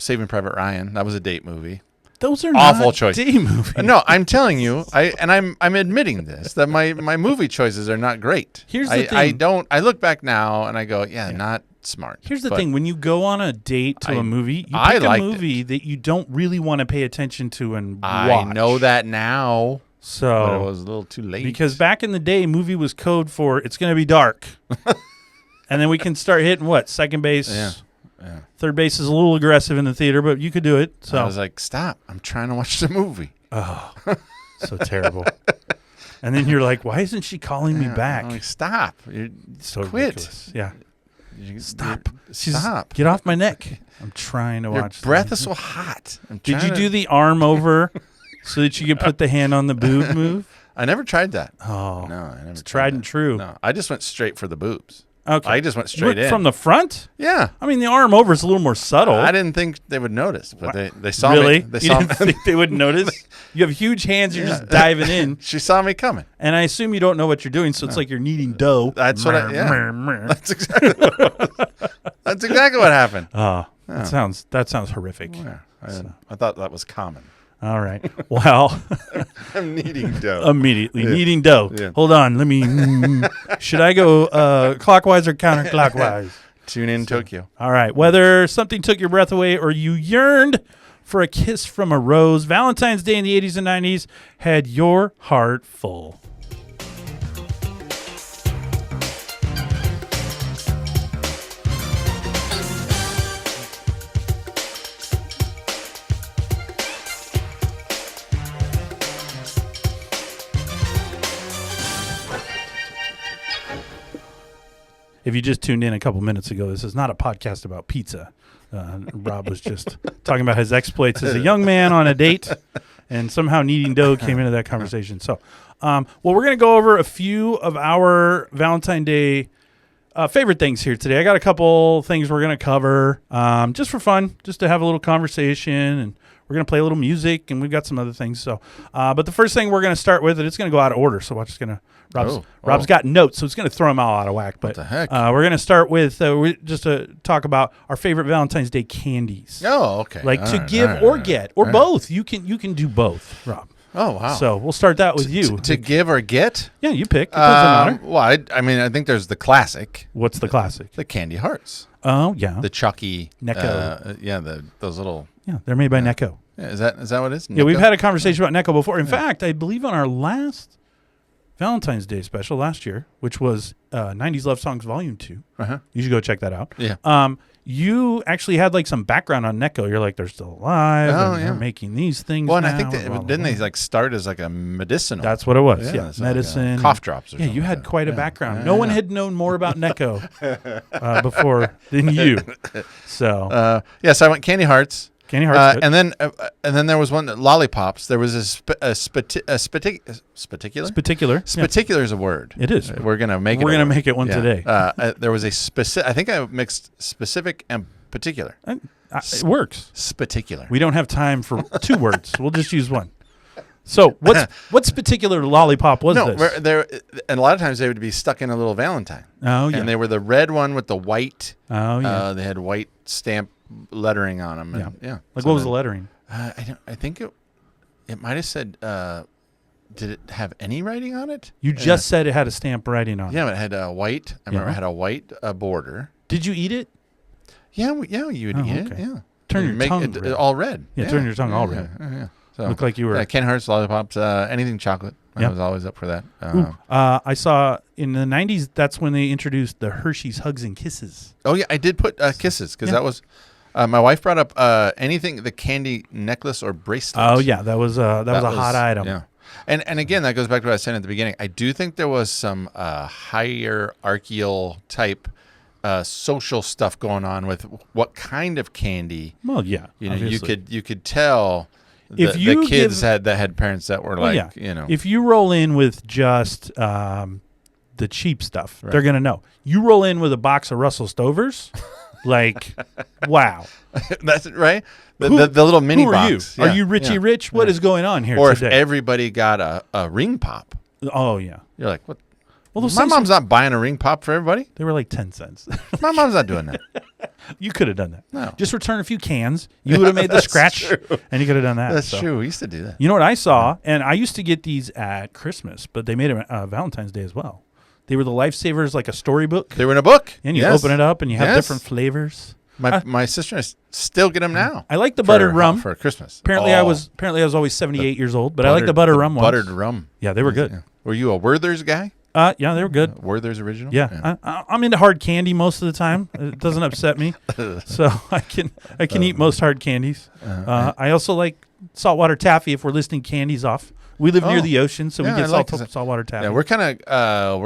Saving Private Ryan. That was a date movie. Those are Awful not choice. day movies. No, I'm telling you, I'm admitting this that my movie choices are not great. Here's the I thing. don't. I look back now and I go, not smart. Here's the But thing: when you go on a date to I- a movie, you I pick a liked movie that you don't really want to pay attention to and I watch. know that now, but it So, was a little too late. because back in the day, movie was code for it's going to be dark, and then we can start hitting what second base. Yeah. Third base is a little aggressive in the theater, but you could do it. So I was like, stop! I'm trying to watch the movie. so terrible. And then you're like, why isn't she calling me back? I'm like, stop! You So quit. ridiculous. Yeah. Stop! She's- Stop! Get off my neck. I'm trying to Your watch. breath is so hot. I'm Did you trying do to- the arm over so that you could put the hand on the boob move? I never tried that. Oh, No, I never. it's tried and that. true. No, I just went straight for the boobs. Okay. I just went straight in From the front? Yeah. I mean, the arm over is a little more subtle. I didn't think they would notice, but they saw really? me. They You saw didn't me. think they would notice? You have huge hands. You're just diving in. She saw me coming. And I assume you don't know what you're doing, so it's like you're kneading dough. That's what I- yeah. Meh, meh, meh. That's exactly. That's exactly what happened. That sounds horrific. Yeah, I thought that was common. All right. Well, I'm kneading dough. immediately kneading dough. Yeah. Hold on. Let me. Should I go clockwise or counterclockwise? Tune in Tokyo. All right. Whether something took your breath away or you yearned for a kiss from a rose, Valentine's Day in the 80s and 90s had your heart full. If you just tuned in a couple minutes ago, this is not a podcast about pizza. Rob was just talking about his exploits as a young man on a date, and somehow kneading dough came into that conversation. So, well, we're going to go over a few of our Valentine Day favorite things here today. I got a couple things we're going to cover just for fun, just to have a little conversation, and we're going to play a little music, and we've got some other things. So, but the first thing we're going to start with, and it's going to go out of order, so we're just going to Rob's got notes, so it's going to throw them all out of whack. But the heck? we're going to start with just to talk about our favorite Valentine's Day candies. Oh, okay. Like All to right, give all right, or all right. get or both. You can do both, Rob. Oh, wow. So we'll start that with you. To give or get? Yeah, you pick. It doesn't matter. Well, I mean, I think there's the classic, What's the classic? the candy hearts, Oh yeah, the Chucky, Necco. those little. yeah. They're made by Necco. Yeah, is that what it is? Yeah, we've Necco? had a conversation about Necco before. In fact, I believe on our last Valentine's Day special last year, which was 90s Love Songs Volume 2. Uh-huh. You should go check that out. Yeah. You actually had like some background on Necco. You're like, they're still alive. Oh, and yeah. they're making these things. Well, and I now, think blah, blah, didn't blah. they like start as like a medicinal? That's what it was. Yeah, it's like, medicine, cough drops. Or Yeah, you something had like that. quite a Yeah. background. Yeah, No one yeah. had known more about Necco before than you. So Yes, I went candy hearts. candy hearts, good. and then there was one that lollipops. There was spectacular. particular. Spectacular is a word. It is. We're gonna make it. We're a gonna word. make it one today. There was a specific. I think I mixed specific and particular. It works. Spectacular. We don't have time for two words. We'll just use one. So what's particular lollipop was No, this? and a lot of times they would be stuck in a little Valentine. Oh, yeah. And they were the red one with the white. Oh, yeah. They had white stamp lettering on them. And, yeah. Like, So what was then- the lettering? I think it might have said. Did it have any writing on it? You just said it had a stamp writing on it. Yeah, but it had a white. I remember Yeah. it had a white border. Did you eat it? Yeah, you would Oh, eat it. okay. Yeah. Turn You your make tongue it red. all red. Yeah, turn your tongue all red. Yeah. So Looked like you were. Ken Hart's lollipops. Anything chocolate. I Yep. was always up for that. I saw in the 90s, that's when they introduced the Hershey's Hugs and Kisses. Oh yeah, I did put kisses because that was. My wife brought up anything, the candy necklace or bracelet. Oh, yeah. That was a hot item. Yeah. And again, that goes back to what I was saying at the beginning. I do think there was some hierarchical type social stuff going on with what kind of candy. Well, yeah. You know, obviously. you could tell If the you kids give- had parents that were Well, like, yeah. If you roll in with just the cheap stuff, they're going to know. You roll in with a box of Russell Stovers, like, wow. that's right. The little mini Who are box. you? Are you Richie Rich? What is going on here Or today? if everybody got a ring pop, Oh, yeah. you're like, what? Well, those My things- mom's not buying a ring pop for everybody. They were like 10 cents. My mom's not doing that. You could have done that. No. Just return a few cans. You would have made the scratch, and you could have done that. That's So. true. We used to do that. You know what I saw? And I used to get these at Christmas, but they made them Valentine's Day as well. They were the Lifesavers, like a storybook. They were in a book. And you Yes. open it up, and you have Yes. different flavors. My sister and I still get them now. I like the buttered rum. for Christmas. Apparently, I was always 78 years old, but I like the butter rum ones. Buttered rum. Yeah, they were good. Yeah. Were you a Werther's guy? Yeah, they were good. Werther's original. Yeah, I'm into hard candy most of the time. It doesn't upset me, so I can eat most hard candies. I also like saltwater taffy. If we're listing candies off, we live near the ocean, so we Yeah, get I like saltwater taffy. Yeah, we're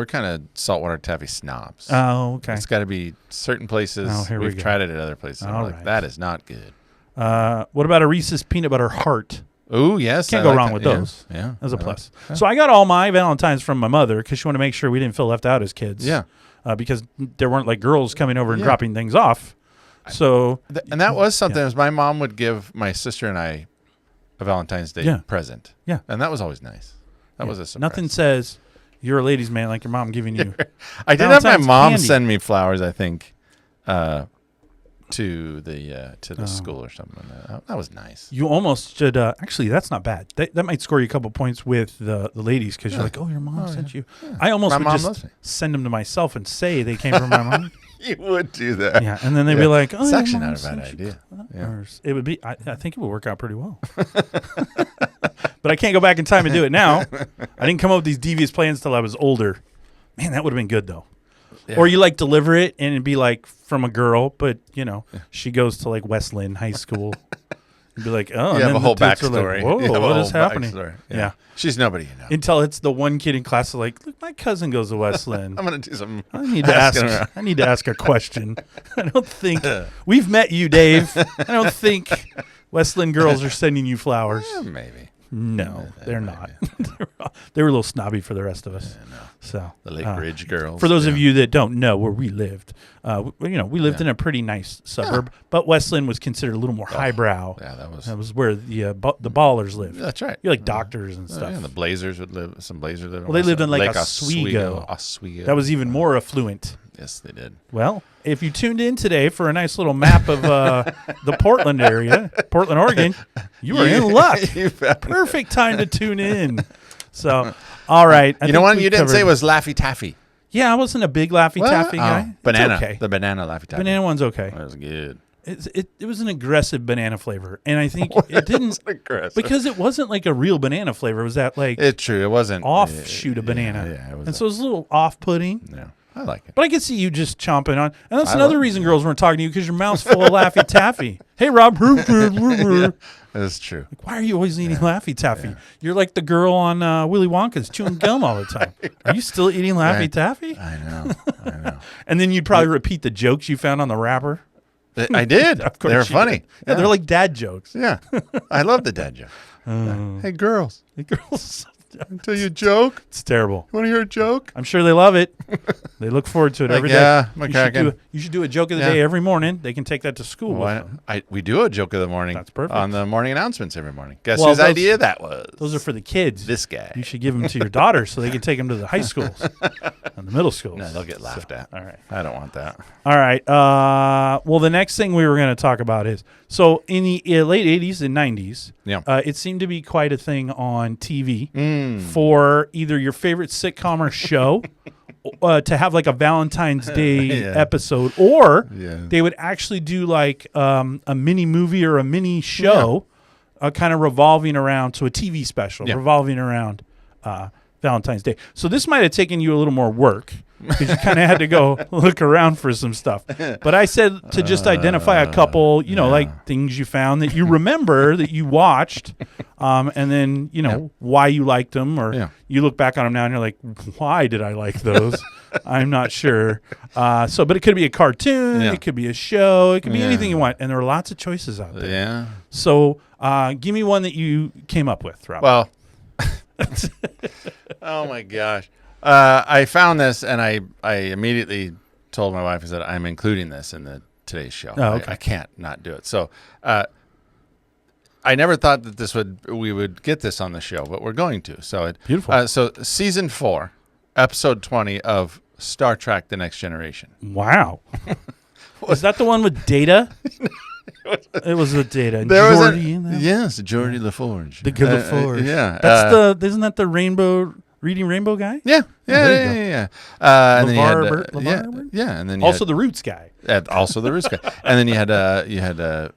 kind of saltwater taffy snobs. Oh, okay. It's got to be certain places. Oh, here we We've go. tried it at other places. and All we're like, right. that is not good. What about a Reese's peanut butter heart? Oh yes, Can't I go like wrong that. with Yeah. those. Yeah, That's a I plus. like- So I got all my Valentines from my mother because she wanted to make sure we didn't feel left out as kids. Yeah. Because there weren't like girls coming over and Yeah. dropping things off. So And that was something. As my mom would give my sister and I a Valentine's Day Yeah. present. Yeah. And that was always nice. That was a surprise. nothing says you're a ladies' man like your mom giving you. I did have my Valentine's mom candy. send me flowers. I think to the school or something. That was nice. You almost should. Actually, that's not bad. That might score you a couple points with the ladies because you're like, oh, your mom sent you. I almost My would mom just loves me. send them to myself and say they came from my mom. You would do that. Yeah, and then they'd be like, "Oh, It's your actually mom not a bad sent you idea. Yeah. Or it would be. I think it would work out pretty well. But I can't go back in time and do it now. I didn't come up with these devious plans till I was older. Man, that would have been good though. Yeah. Or you like deliver it and it'd be like from a girl, but she goes to like West Lynn High School. You'd be like, oh, You and have then a whole the tits are backstory. Like, whoa, You have a what is whole happening? backstory. Yeah. She's nobody you know. Until it's the one kid in class like, look, my cousin goes to West Lynn. I'm gonna do some. I need to ask. asking around. I need to ask a question. I don't think we've met you, Dave. I don't think Westland girls are sending you flowers. Maybe. No, they're not. They were a little snobby for the rest of us. So The Lake Ridge girls. For those of you that don't know where we lived, we lived in a pretty nice suburb, but Westland was considered a little more highbrow. Yeah, that was where the ballers lived. That's right. You're like doctors and stuff. Yeah, the Blazers would live. Some Blazers lived. Well, they lived in like Lake Oswego. Oswego. That was even more affluent. Yes, they did. Well, if you tuned in today for a nice little map of the Portland area, Portland, Oregon, you are in luck. You found- Perfect time to tune in. So, all right. You know what you didn't say was Laffy Taffy. Yeah, I wasn't a big Laffy Taffy guy. Banana. It's okay. The banana Laffy Taffy. Banana one's okay. That was good. It was an aggressive banana flavor, and I think it didn't Aggressive. because it wasn't like a real banana flavor. It was that like It's true. It wasn't offshoot of banana, Yeah, it was. and so it was a little off-putting. Yeah, I like it. But I could see you just chomping on, and that's I another love- reason girls weren't talking to you because your mouth's full of Laffy Taffy. Hey, Rob, That's true. why are you always eating Laffy Taffy? You're like the girl on Willy Wonka's chewing gum all the time. Are you still eating Laffy Right. Taffy? I know. And then you'd probably repeat the jokes you found on the wrapper. I did. Of course They were you funny. did. Yeah, they're like dad jokes. Yeah, I love the dad joke. Hey, girls. The girls. Tell you a joke. It's terrible. You want to hear a joke? I'm sure they love it. They look forward to it every day. Yeah, You should do a joke of the day every morning. They can take that to school. With them. We do a joke of the morning. That's perfect. On the morning announcements every morning. Guess whose idea that was? Those are for the kids. This guy. You should give them to your daughter so they can take them to the high schools and the middle schools. No, they'll get laughed at. All right. I don't want that. All right. Well, the next thing we were going to talk about is, so in the late 80s and 90s, it seemed to be quite a thing on TV for either your favorite sitcom or show to have like a Valentine's Day episode, or they would actually do like a mini movie or a mini show kind of revolving around, so a TV special revolving around Valentine's Day. So this might have taken you a little more work because you kind of had to go look around for some stuff. But I said to just identify a couple, like things you found that you remember that you watched, and then, why you liked them, or you look back on them now and you're like, why did I like those? I'm not sure. But it could be a cartoon, it could be a show, it could be anything you want. And there are lots of choices out there. Yeah. So give me one that you came up with, Rob. Well, oh my gosh. I found this and I immediately told my wife, I said, I'm including this in today's show. Oh, okay. I can't not do it. So I never thought that we would get this on the show, but we're going to. So beautiful. So season 4, episode 20 of Star Trek: The Next Generation. Wow. Was that the one with Data? It was with Data. And There Geordi was yes, Geordi LaForge. The good LaForge. Yeah. That's isn't that the Reading Rainbow guy? Yeah. And then you had and then also the Roots guy. Also the Roots guy. And then you had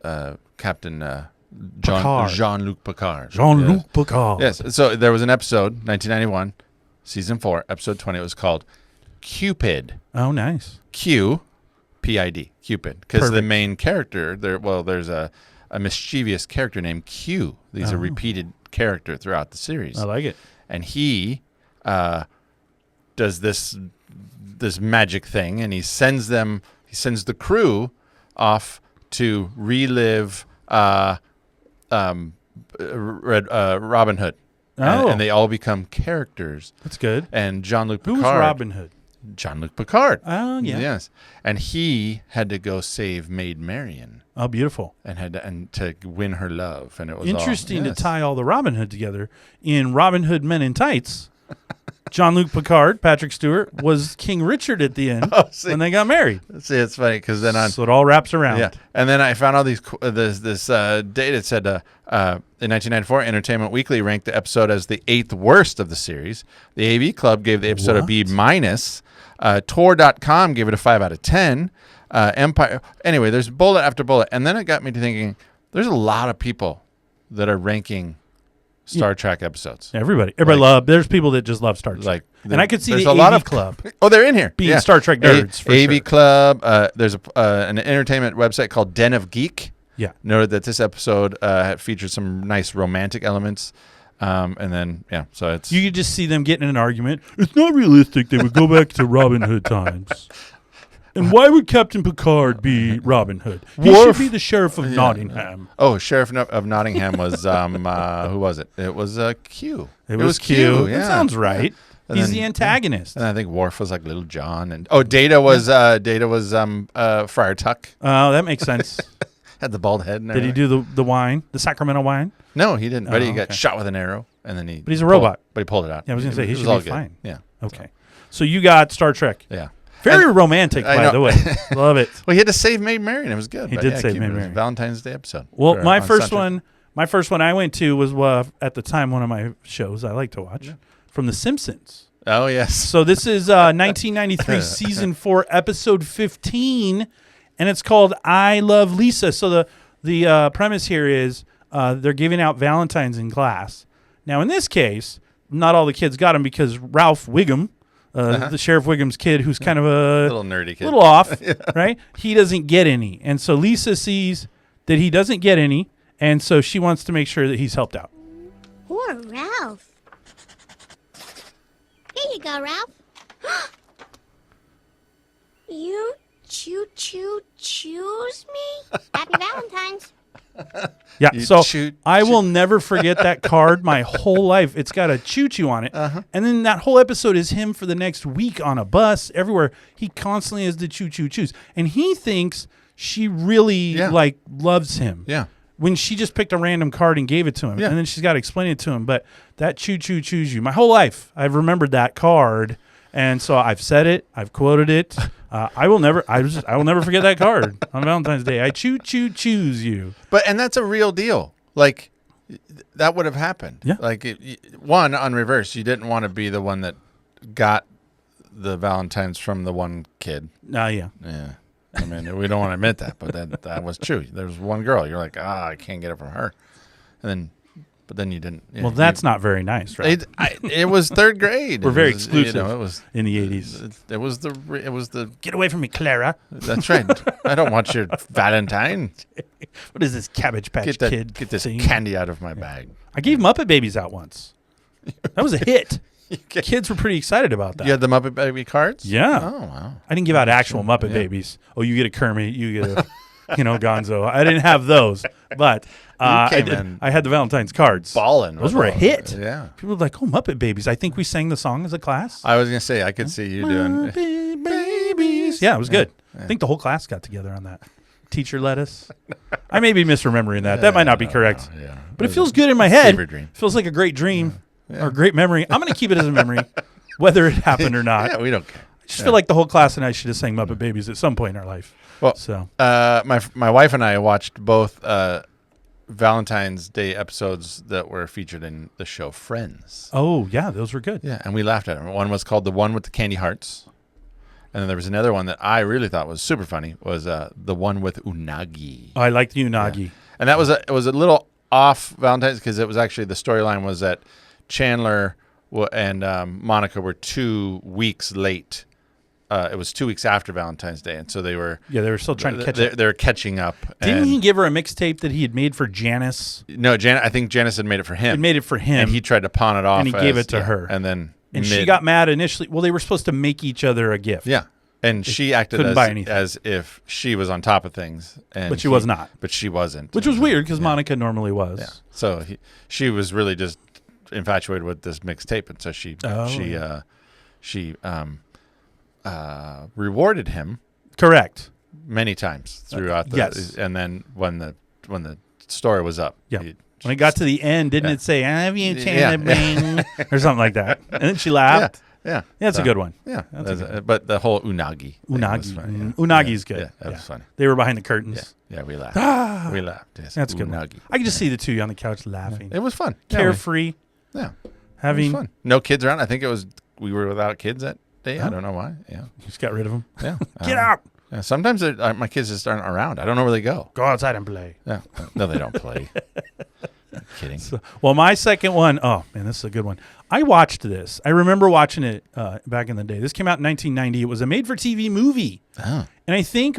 Captain Jean-Luc Picard. Jean-Luc Picard. Yes. So there was an episode, 1991, season 4, episode 20. It was called Cupid. Oh, nice. Q-P-I-D. Cupid. Because the main character, there's a mischievous character named Q. He's a repeated character throughout the series. I like it. And he does this magic thing, and he sends the crew off to relive Robin Hood. And they all become characters. That's good. And Jean-Luc Picard. Who's Robin Hood? Jean-Luc Picard. Oh, yeah. Yes. And he had to go save Maid Marian. Oh, beautiful. And to win her love. And it was interesting to tie all the Robin Hood together. In Robin Hood Men in Tights, Jean-Luc Picard, Patrick Stewart, was King Richard at the end when they got married. See, it's funny because then so it all wraps around. Yeah. And then I found all these this data said in 1994, Entertainment Weekly ranked the episode as the 8th worst of the series. The AV Club gave the episode a B-. Tor.com gave it a 5 out of 10. Empire. Anyway, there's bullet after bullet. And then it got me to thinking, there's a lot of people that are ranking Star Trek episodes. Everybody there's people that just love Star Trek. And I could see the AV Club. Oh, they're in here. Being Star Trek nerds. For AV sure. Club. There's an entertainment website called Den of Geek. Yeah. Noted that this episode featured some nice romantic elements. And then, so it's... You could just see them getting in an argument. It's not realistic they would go back to Robin Hood times. And why would Captain Picard be Robin Hood? He should be the Sheriff of Nottingham. Oh, Sheriff of Nottingham was, who was it? It was Q. It was Q. Yeah. That sounds right. And He's then, the antagonist. And I think Worf was like Little John. And Data was Friar Tuck. Oh, that makes sense. Had the bald head and everything. Did he do the wine? The Sacramento wine? No, he didn't. But he got shot with an arrow. And then But he's a robot. But he pulled it out. Yeah, I was going to say, he should be fine. Yeah. Okay. So you got Star Trek. Yeah. Very romantic, by the way. Love it. Well, he had to save Maid Marian. It was good. He did save Maid Marian. Valentine's Day episode. Well, my first one I went to was at the time one of my shows I like to watch from The Simpsons. Oh, yes. So this is 1993 season 4 episode 15, and it's called I Love Lisa. So the premise here is they're giving out Valentines in class. Now, in this case, not all the kids got them because Ralph Wiggum, the Sheriff Wiggum's kid, who's kind of a little nerdy kid, little off, right? He doesn't get any. And so Lisa sees that he doesn't get any, and so she wants to make sure that he's helped out. Poor Ralph. Here you go, Ralph. You choose me? Happy Valentine's. Yeah, You so choo- I will never forget that card my whole life. It's got a choo-choo on it. And then that whole episode is him for the next week on a bus, everywhere. He constantly has the choo-choo-choos. And he thinks she really, like, loves him. Yeah. When she just picked a random card and gave it to him. Yeah. And then she's got to explain it to him. But that choo-choo-choos you. My whole life, I've remembered that card. And so I've said it. I've quoted it. I will never forget that card on Valentine's Day. I choose you. And that's a real deal. Like, that would have happened. Yeah. Like, one, on reverse, you didn't want to be the one that got the Valentines from the one kid. Yeah. Yeah. I mean, we don't want to admit that, but that was true. There was one girl. You're like, I can't get it from her. But then you didn't. Well, that's not very nice, right? It was third grade. We're very it was, exclusive it was in the 80s. It was the. Get away from me, Clara. That's right. I don't want your Valentine. What is this Cabbage Patch Kid Get this thing? candy out of my bag. I gave Muppet Babies out once. That was a hit. Kids were pretty excited about that. You had the Muppet Baby cards? Yeah. Oh, wow. I didn't give out actual Muppet Babies. Oh, you get a Kermit, you get a, Gonzo. I didn't have those, but I had the Valentine's cards. Ballin'. Those were a hit. Yeah. People were like, "Oh, Muppet Babies!" I think we sang the song as a class. I was gonna say I could see you doing. Muppet Babies. Yeah, it was good. I think the whole class got together on that. Teacher let us. I may be misremembering that. That might not be correct. Yeah. But it feels good in my head. Fever dream. It feels like a great dream or a great memory. I'm going to keep it as a memory, whether it happened or not. Yeah, we don't care. I just feel like the whole class and I should have sang Muppet Babies at some point in our life. Well, so my wife and I watched both Valentine's Day episodes that were featured in the show Friends. Oh, yeah, those were good. Yeah, and we laughed at them. One was called The One with the Candy Hearts. And then there was another one that I really thought was super funny, was The One with Unagi. Oh, I liked the Unagi. Yeah. And that was it was a little off Valentine's because it was actually the storyline was that Chandler and Monica were 2 weeks late. It was 2 weeks after Valentine's Day, and so they were still trying to catch up. They were catching up. Didn't he give her a mixtape that he had made for Janice? No, I think Janice had made it for him. He made it for him, and he tried to pawn it off, and he gave it to her, and she got mad initially. Well, they were supposed to make each other a gift. Yeah, and she acted as if she was on top of things, but she was not. But she wasn't, which was weird because Monica normally was. Yeah. So she was really just infatuated with this mixtape, and so she rewarded him. Correct. Many times throughout the yes. And then when the story was up, when it got to the end, didn't it say "I have you, Chandler," or something like that? And then she laughed. Yeah, that's a good one. Yeah, but the whole unagi was funny, unagi's good. Yeah, that was funny. They were behind the curtains. Yeah, we laughed. We laughed. Yes, that's a good one. I could just see the two on the couch laughing. It was fun. Carefree. Yeah, having it was fun. No kids around. I think we were without kids that day. I don't know why. Yeah, you just got rid of them. Yeah, get out. Yeah, sometimes my kids just aren't around. I don't know where they go. Go outside and play. Yeah, no, they don't play. I'm kidding. Well, my second one, oh man, this is a good one. I watched this. I remember watching it back in the day. This came out in 1990. It was a made-for-TV movie. Oh. And I think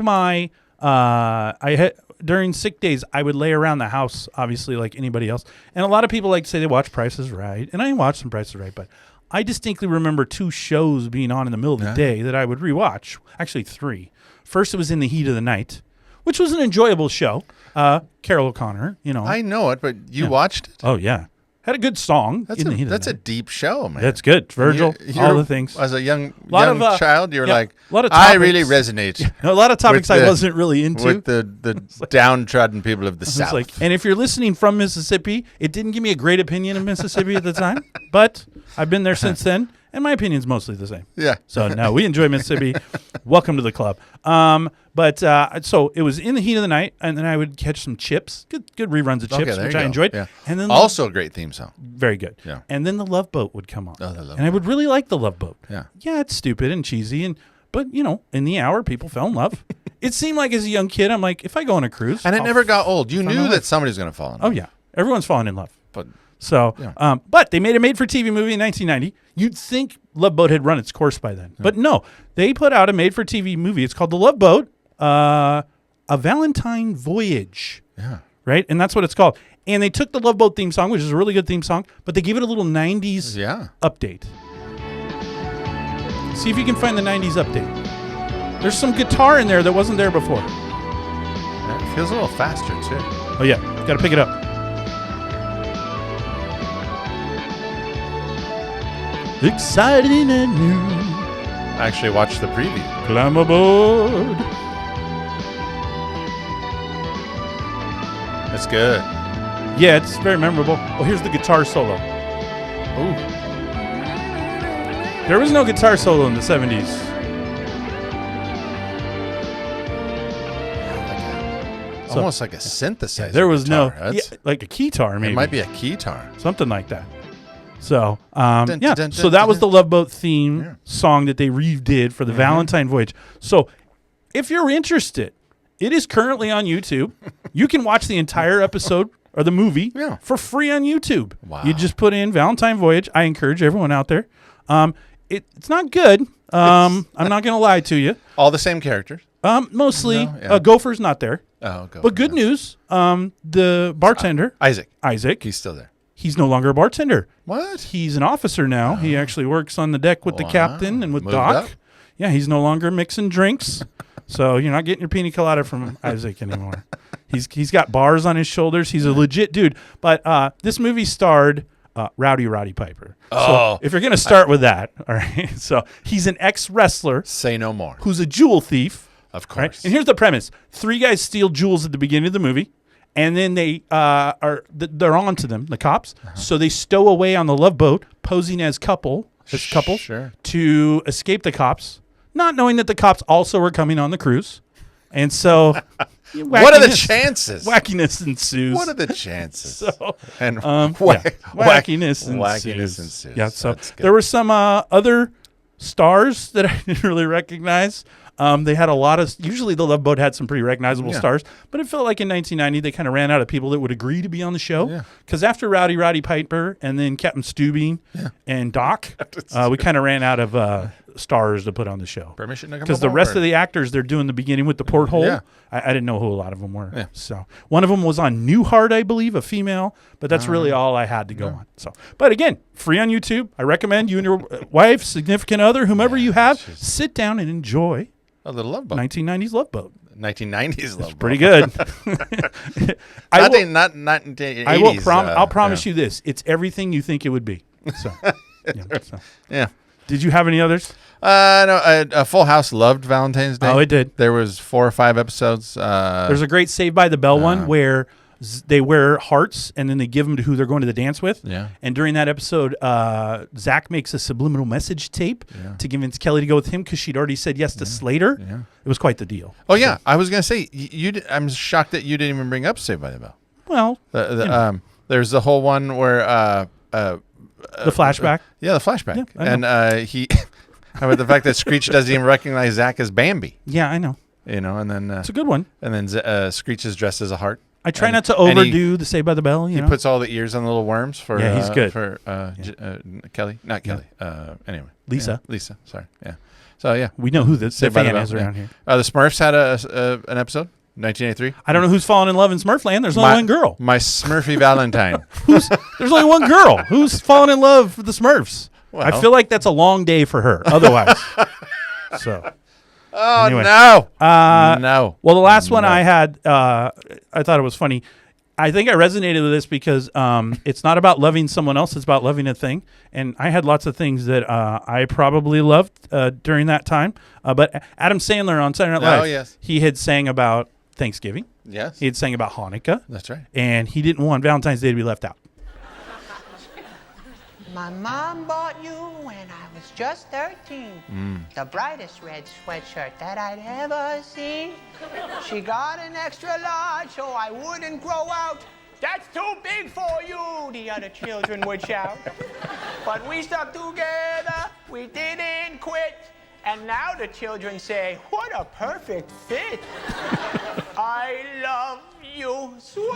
during sick days, I would lay around the house, obviously, like anybody else. And a lot of people like to say they watch Price is Right. And I watched some Price is Right, but I distinctly remember 2 shows being on in the middle of the day that I would rewatch. Actually, 3. First, it was In the Heat of the Night, which was an enjoyable show. Carol O'Connor, I know it, but you watched it? Oh, yeah. Had a good song. That's a deep show, man. That's good. Virgil, all the things. As a young child, you were like, a lot of I really resonate. A lot of topics I wasn't really into. With the downtrodden people of the South. And if you're listening from Mississippi, it didn't give me a great opinion of Mississippi at the time, but I've been there since then, and my opinion's mostly the same. Yeah. So, no, we enjoy Mississippi. Welcome to the club. So it was In the Heat of the Night, and then I would catch some Chips, good reruns of Chips, which I enjoyed. Yeah. And then also a great theme song. Very good. Yeah. And then The Love Boat would come on. Oh, The Love Boat. And I would really like The Love Boat. Yeah. Yeah, it's stupid and cheesy, but in the hour, people fell in love. It seemed like as a young kid, I'm like, if I go on a cruise, and it never got old. You knew that somebody's going to fall in love. Oh yeah, everyone's falling in love. But but they made a made-for-TV movie in 1990. You'd think Love Boat had run its course by then, but no, they put out a made-for-TV movie. It's called The Love Boat, A Valentine Voyage. Yeah. Right, and that's what it's called. And they took the Love Boat theme song, which is a really good theme song, but they gave it a little 90s update. See if you can find the 90s update. There's some guitar in there that wasn't there before. It feels a little faster, too. Oh, yeah. Got to pick it up. Exciting and new. I actually watched the preview. Climb aboard. It's good. Yeah, it's very memorable. Oh, here's the guitar solo. Ooh. There was no guitar solo in the 70s. Almost like a synthesizer. There was guitar. no, yeah, like a keytar maybe. It might be a keytar. Something like that. So, Dun, yeah. dun, So dun, that dun, was the dun. Love Boat theme song that they redid for the Valentine voyage. So, if you're interested, it is currently on YouTube. You can watch the entire episode or the movie for free on YouTube. Wow. You just put in Valentine Voyage. I encourage everyone out there. It's not good. I'm not going to lie to you. All the same characters. Mostly. No? Yeah. Gopher's not there. Oh, go. But good news. The bartender, Isaac. he's Still there. no longer a bartender. What? He's an officer now. He actually works on the deck with the captain and with Moved Doc. up? Yeah, he's no longer mixing drinks. So you're not getting your pina colada from Isaac anymore. He's got bars on his shoulders. He's a legit dude. But this movie starred Rowdy Roddy Piper. Oh. So if you're going to start with that, all right. So he's an ex-wrestler Say no more. who's a jewel thief. Of course. Right? And here's the premise. 3 guys steal jewels at the beginning of the movie. And then they're on to them, the cops. So they stow away on the Love Boat, posing as couples Sure. to escape the cops, not knowing that the cops also were coming on the cruise. And so, What are the chances? Wackiness ensues. What are the chances? So, and wackiness ensues. Yeah, so there were some other stars that I didn't really recognize. They had a lot of, usually the Love Boat had some pretty recognizable stars, but it felt like in 1990 they kind of ran out of people that would agree to be on the show. Because after Rowdy Roddy Piper and then Captain Stubing and Doc, we kind of ran out of stars to put on the show. Permission to come Because the rest of the actors they're doing the beginning with the porthole, I didn't know who a lot of them were. Yeah. So one of them was on Newhart, I believe, a female, but that's really all I had to go on. So, but again, free on YouTube. I recommend you and your wife, significant other, whomever you have, sit down and enjoy a little Love Boat. 1990s Love Boat. 1990s Love Boat. Pretty good. Not 80s. I'll promise you this: it's everything you think it would be. So, yeah. Did you have any others? No. Full House loved Valentine's Day. Oh, it did. There was 4 or 5 episodes. There's a great Saved by the Bell one where they wear hearts and then they give them to who they're going to the dance with. Yeah. And during that episode, Zach makes a subliminal message tape to convince Kelly to go with him because she'd already said yes to Slater. Yeah. It was quite the deal. Oh, yeah. I was going to say, I'm shocked that you didn't even bring up Saved by the Bell. Well, there's the whole one where the flashback. Yeah, the flashback. Yeah, I know. And he how about the fact that Screech doesn't even recognize Zach as Bambi, Yeah, I know. and then It's a good one. and then Screech is dressed as a heart. I try And- not to and overdo the Saved by the Bell. He puts all the ears on the little worms for Yeah, he's good. for Kelly, not Kelly. Anyway, Lisa. Yeah, Lisa. Sorry. Yeah. So yeah, We know who the Saved by the fan Bell, is around here. The Smurfs had an episode, 1983. I don't know who's fallen in love in Smurfland. There's only one girl. My Smurfy Valentine. There's only one girl who's fallen in love with the Smurfs. I Well. feel like that's a long day for her. Otherwise, so Oh Anyway. no! No. well, the last one I had, I thought it was funny. I think I resonated with this because it's not about loving someone else; it's about loving a thing. And I had lots of things that I probably loved during that time. But Adam Sandler on Saturday Night Live, Oh, yes. he had sang about Thanksgiving. Yes. He had sang about Hanukkah. That's right. And he didn't want Valentine's Day to be left out. My mom bought you when I was just 13. The brightest red sweatshirt that I'd ever seen. She got an extra large so I wouldn't grow out. That's too big for you, the other children would shout. But we stuck together, we didn't quit. And now the children say, what a perfect fit. I love you, sweatshirt.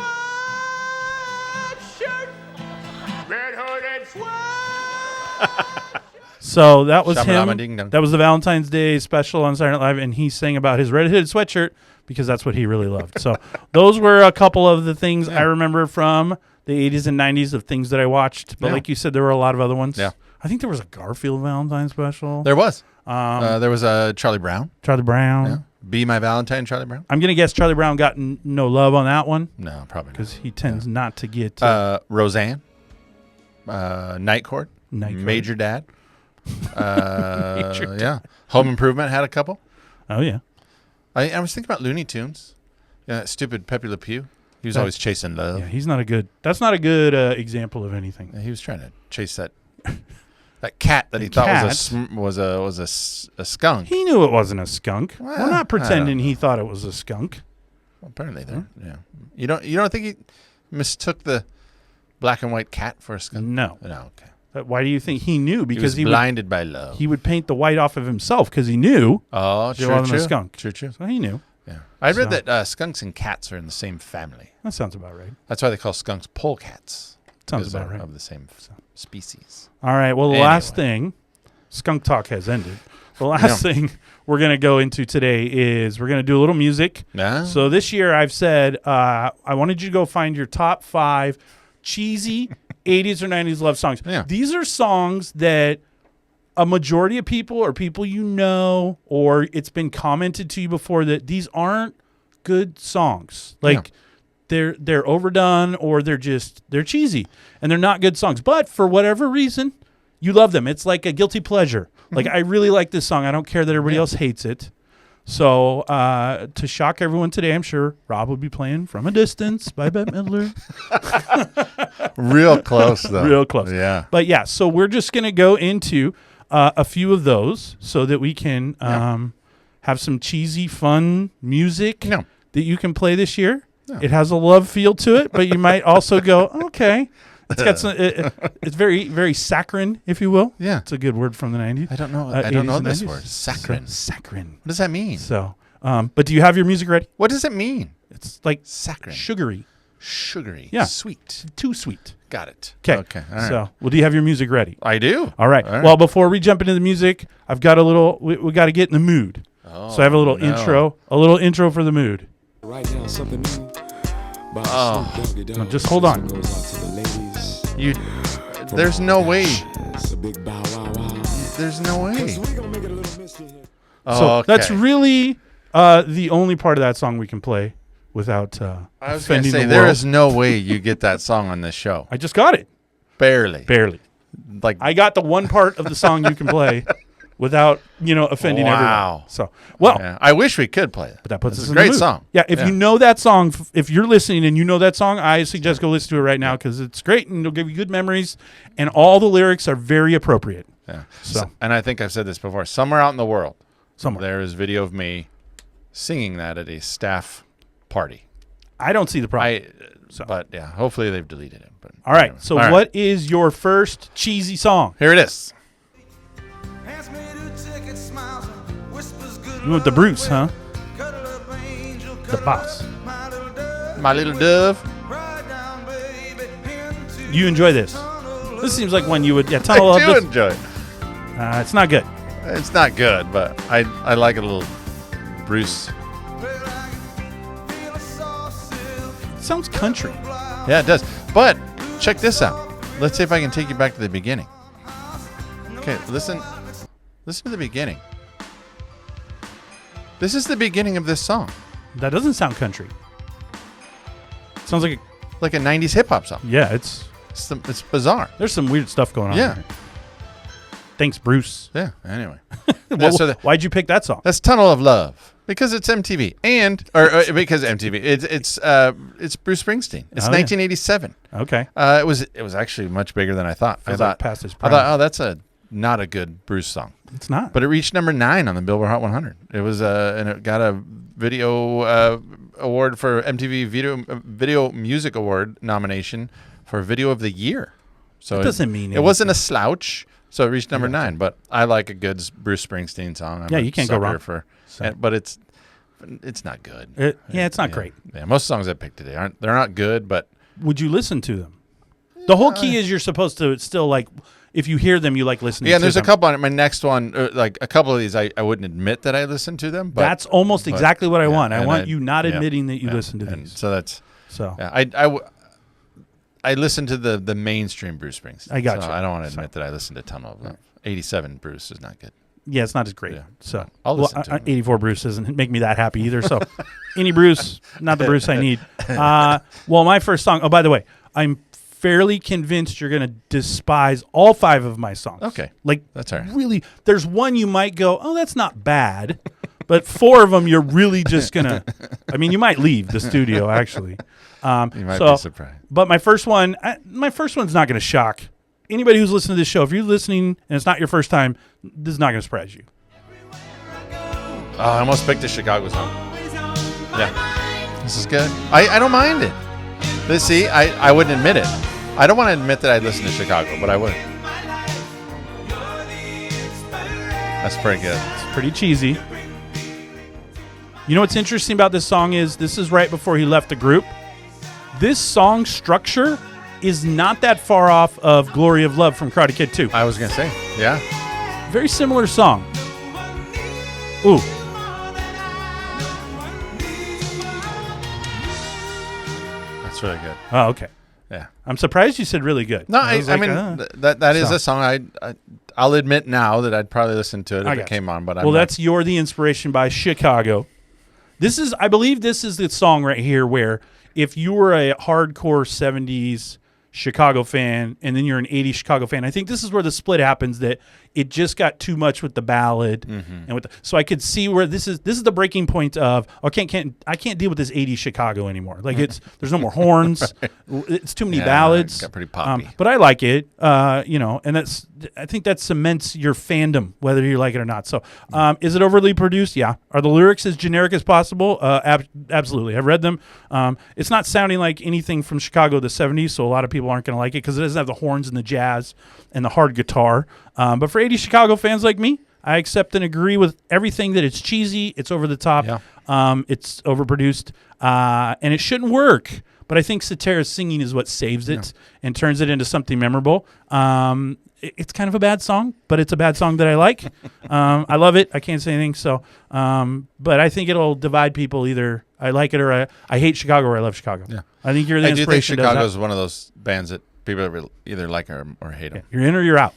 Red hooded sweatshirt. So that was him. Shamalama-ding-dong. That was the Valentine's Day special on Saturday Night Live, and he sang about his red-hooded sweatshirt because that's what he really loved. So those were a couple of the things I remember from the 80s and 90s of things that I watched. But like you said, there were a lot of other ones. Yeah. I think there was a Garfield Valentine special. There was. There was a Charlie Brown. Charlie Brown. Be My Valentine, Charlie Brown? I'm going to guess Charlie Brown got no love on that one No, probably not. because he tends not to get Roseanne, Night Court, Night Court. Major Dad. Major Dad. Yeah. Home Improvement had a couple. Oh, yeah. I was thinking about Looney Tunes. Yeah, that stupid Pepe Le Pew. He was always chasing love. Yeah, he's not a good. That's not a good example of anything. He was trying to chase that cat that he thought was a skunk. He knew it wasn't a skunk. Well, We're not pretending I he thought it was a skunk. Well, apparently, there. Yeah. You don't think he mistook the black and white cat for a skunk? No. No. Okay. But why do you think he knew? He Because was he blinded by love. he would paint the white off of himself because he knew Oh, it true, wasn't true. a skunk. True, true. So he knew. Yeah. I read So- that skunks and cats are in the same family. That sounds about right. That's why they call skunks polecats. Sounds because about they're right. Of the same species. All right. Well, the Anyway. last thing, skunk talk has ended. The last thing we're going to go into today is we're going to do a little music. No. So this year I've said I wanted you to go find your top 5 cheesy 80s or 90s love songs. Yeah. These are songs that a majority of people or people you know or it's been commented to you before that these aren't good songs. Like they're overdone or they're cheesy and they're not good songs. But for whatever reason, you love them. It's like a guilty pleasure. Like I really like this song. I don't care that everybody else hates it. So to shock everyone today, I'm sure Rob will be playing From a Distance by Bette Midler. Real close, though. Real close. Yeah. But yeah, so we're just going to go into a few of those so that we can have some cheesy, fun music Yeah. that you can play this year. It has a love feel to it, but you might also go, okay. It's got some. It's very, very saccharine, if you will. Yeah. It's a good word from the 90s. I don't know. 80s I don't know and this 90s. word. Saccharine. So, saccharine. What does that mean? So, but do you have your music ready? What does it mean? It's like Saccharine. sugary, Sugary. Yeah. Sweet. too sweet. Got it. Okay. Okay. All right. So, well, do you have your music ready? I do. All right. Well, before we jump into the music, I've got a little. We got to get in the mood. So I have a little intro. A little intro for the mood. Right now, something new. Now, just hold on. You. There's no way. It's a big bow wow wow. There's no way. We're gonna make it a little mystery here. Oh, So okay. that's really the only part of that song we can play without I was going to offending say the there world. is no way you get that song on this show. I just got it. Barely. Like I got the one part of the song you can play without, offending Wow. everyone. So, well, yeah. I wish we could play it. but that puts It's us a in great the mood. song. Yeah, if you know that song, if you're listening and you know that song, I suggest go listen to it right now because it's great and it'll give you good memories and all the lyrics are very appropriate. Yeah. So- And I think I've said this before. Somewhere out in the world, Somewhere. there is video of me singing that at a staff party. I don't see the problem. But yeah, hopefully they've deleted it. But All right. anyway. So All right. what is your first cheesy song? Here it is. You went the Bruce, huh? The boss. My Little Dove. You enjoy this. This seems like one you would. Yeah, I Tunnel of do this. enjoy it. It's not good. It's not good, but I like a little Bruce. It sounds country. Yeah, it does. But check this out. Let's see if I can take you back to the beginning. Okay, listen to the beginning. This is the beginning of this song. That doesn't sound country. Sounds like Like a 90s hip hop song. yeah. It's It's bizarre. there's some weird stuff going on. Yeah. Here. Thanks, Bruce. Yeah, anyway. Well, so why'd you pick that song? that's Tunnel of Love. Because it's MTV. Because MTV. It's Bruce Springsteen. It's Oh, yeah. 1987. Okay. It was actually much bigger than I thought. Feels like past his I prime. thought, that's not a good Bruce song. It's not. But it reached number 9 on the Billboard Hot 100. It was and it got a video award for MTV Video Music Award nomination for Video of the Year. So That doesn't mean it wasn't a slouch. So it reached number 9. But I like a good Bruce Springsteen song. Yeah, you can't go wrong. But it's not good. It's not great. Yeah, most songs I picked today they're not good, but Would you listen to them? The whole key is you're supposed to still like. If you hear them, you like listening. yeah, to and there's them. a couple on it. My next one, like a couple of these, I wouldn't admit that I listened to them. But That's almost exactly what I want. I and want you not yeah, admitting that you yeah, listen to and these. So that's So yeah, I listen to the mainstream Bruce Springsteen. I got so you. I don't want to admit that I listen to Tunnel of Love. 87 Bruce is not good. Yeah, it's not as great. Yeah. So, I'll listen to it. 84 Bruce doesn't make me that happy either. So, any Bruce, not the Bruce I need. Well, my first song. Oh, by the way, I'm fairly convinced you're going to despise all 5 of my songs. Okay. Like, That's all right. really, there's one you might go, oh, that's not bad. But 4 of them, you're really just going to, I mean, you might leave the studio, actually. You might be surprised. But my first one's not going to shock anybody who's listening to this show. If you're listening and it's not your first time, this is not going to surprise you. Oh, I almost picked a Chicago song. Yeah. This is good. I don't mind it. See, I wouldn't admit it. I don't want to admit that I listen to Chicago, but I would. That's pretty good. It's pretty cheesy. You know what's interesting about this song is this is right before he left the group. This song structure is not that far off of Glory of Love from Karate Kid 2. I was going to say, yeah. Very similar song. Ooh. That's really good. Oh, okay. Yeah. I'm surprised you said really good. No, was I like, mean, that is So. a song I'll admit now that I'd probably listen to it I if got it came you. on. But Well, that's You're the Inspiration by Chicago. I believe this is the song right here where if you were a hardcore 70s Chicago fan and then you're an 80s Chicago fan, I think this is where the split happens, that it just got too much with the ballad and with so I could see where this is the breaking point of I can't deal with this 80s Chicago anymore. Like there's no more horns. It's too many ballads. It got pretty poppy. But I like it. And I think that cements your fandom whether you like it or not. So is it overly produced? Yeah. Are the lyrics as generic as possible? Absolutely. I've read them. It's not sounding like anything from Chicago the 70s, so a lot of people aren't going to like it because it doesn't have the horns and the jazz and the hard guitar. But for 80 Chicago fans like me, I accept and agree with everything that it's cheesy, it's over the top, it's overproduced, and it shouldn't work. But I think Cetera's singing is what saves it and turns it into something memorable. It's kind of a bad song, but it's a bad song that I like. I love it. I can't say anything. So, but I think it'll divide people. Either I like it or I hate Chicago or I love Chicago. Yeah. I think You're the I do think Inspiration. Chicago is one of those bands that people either like or hate them. You're in or you're out.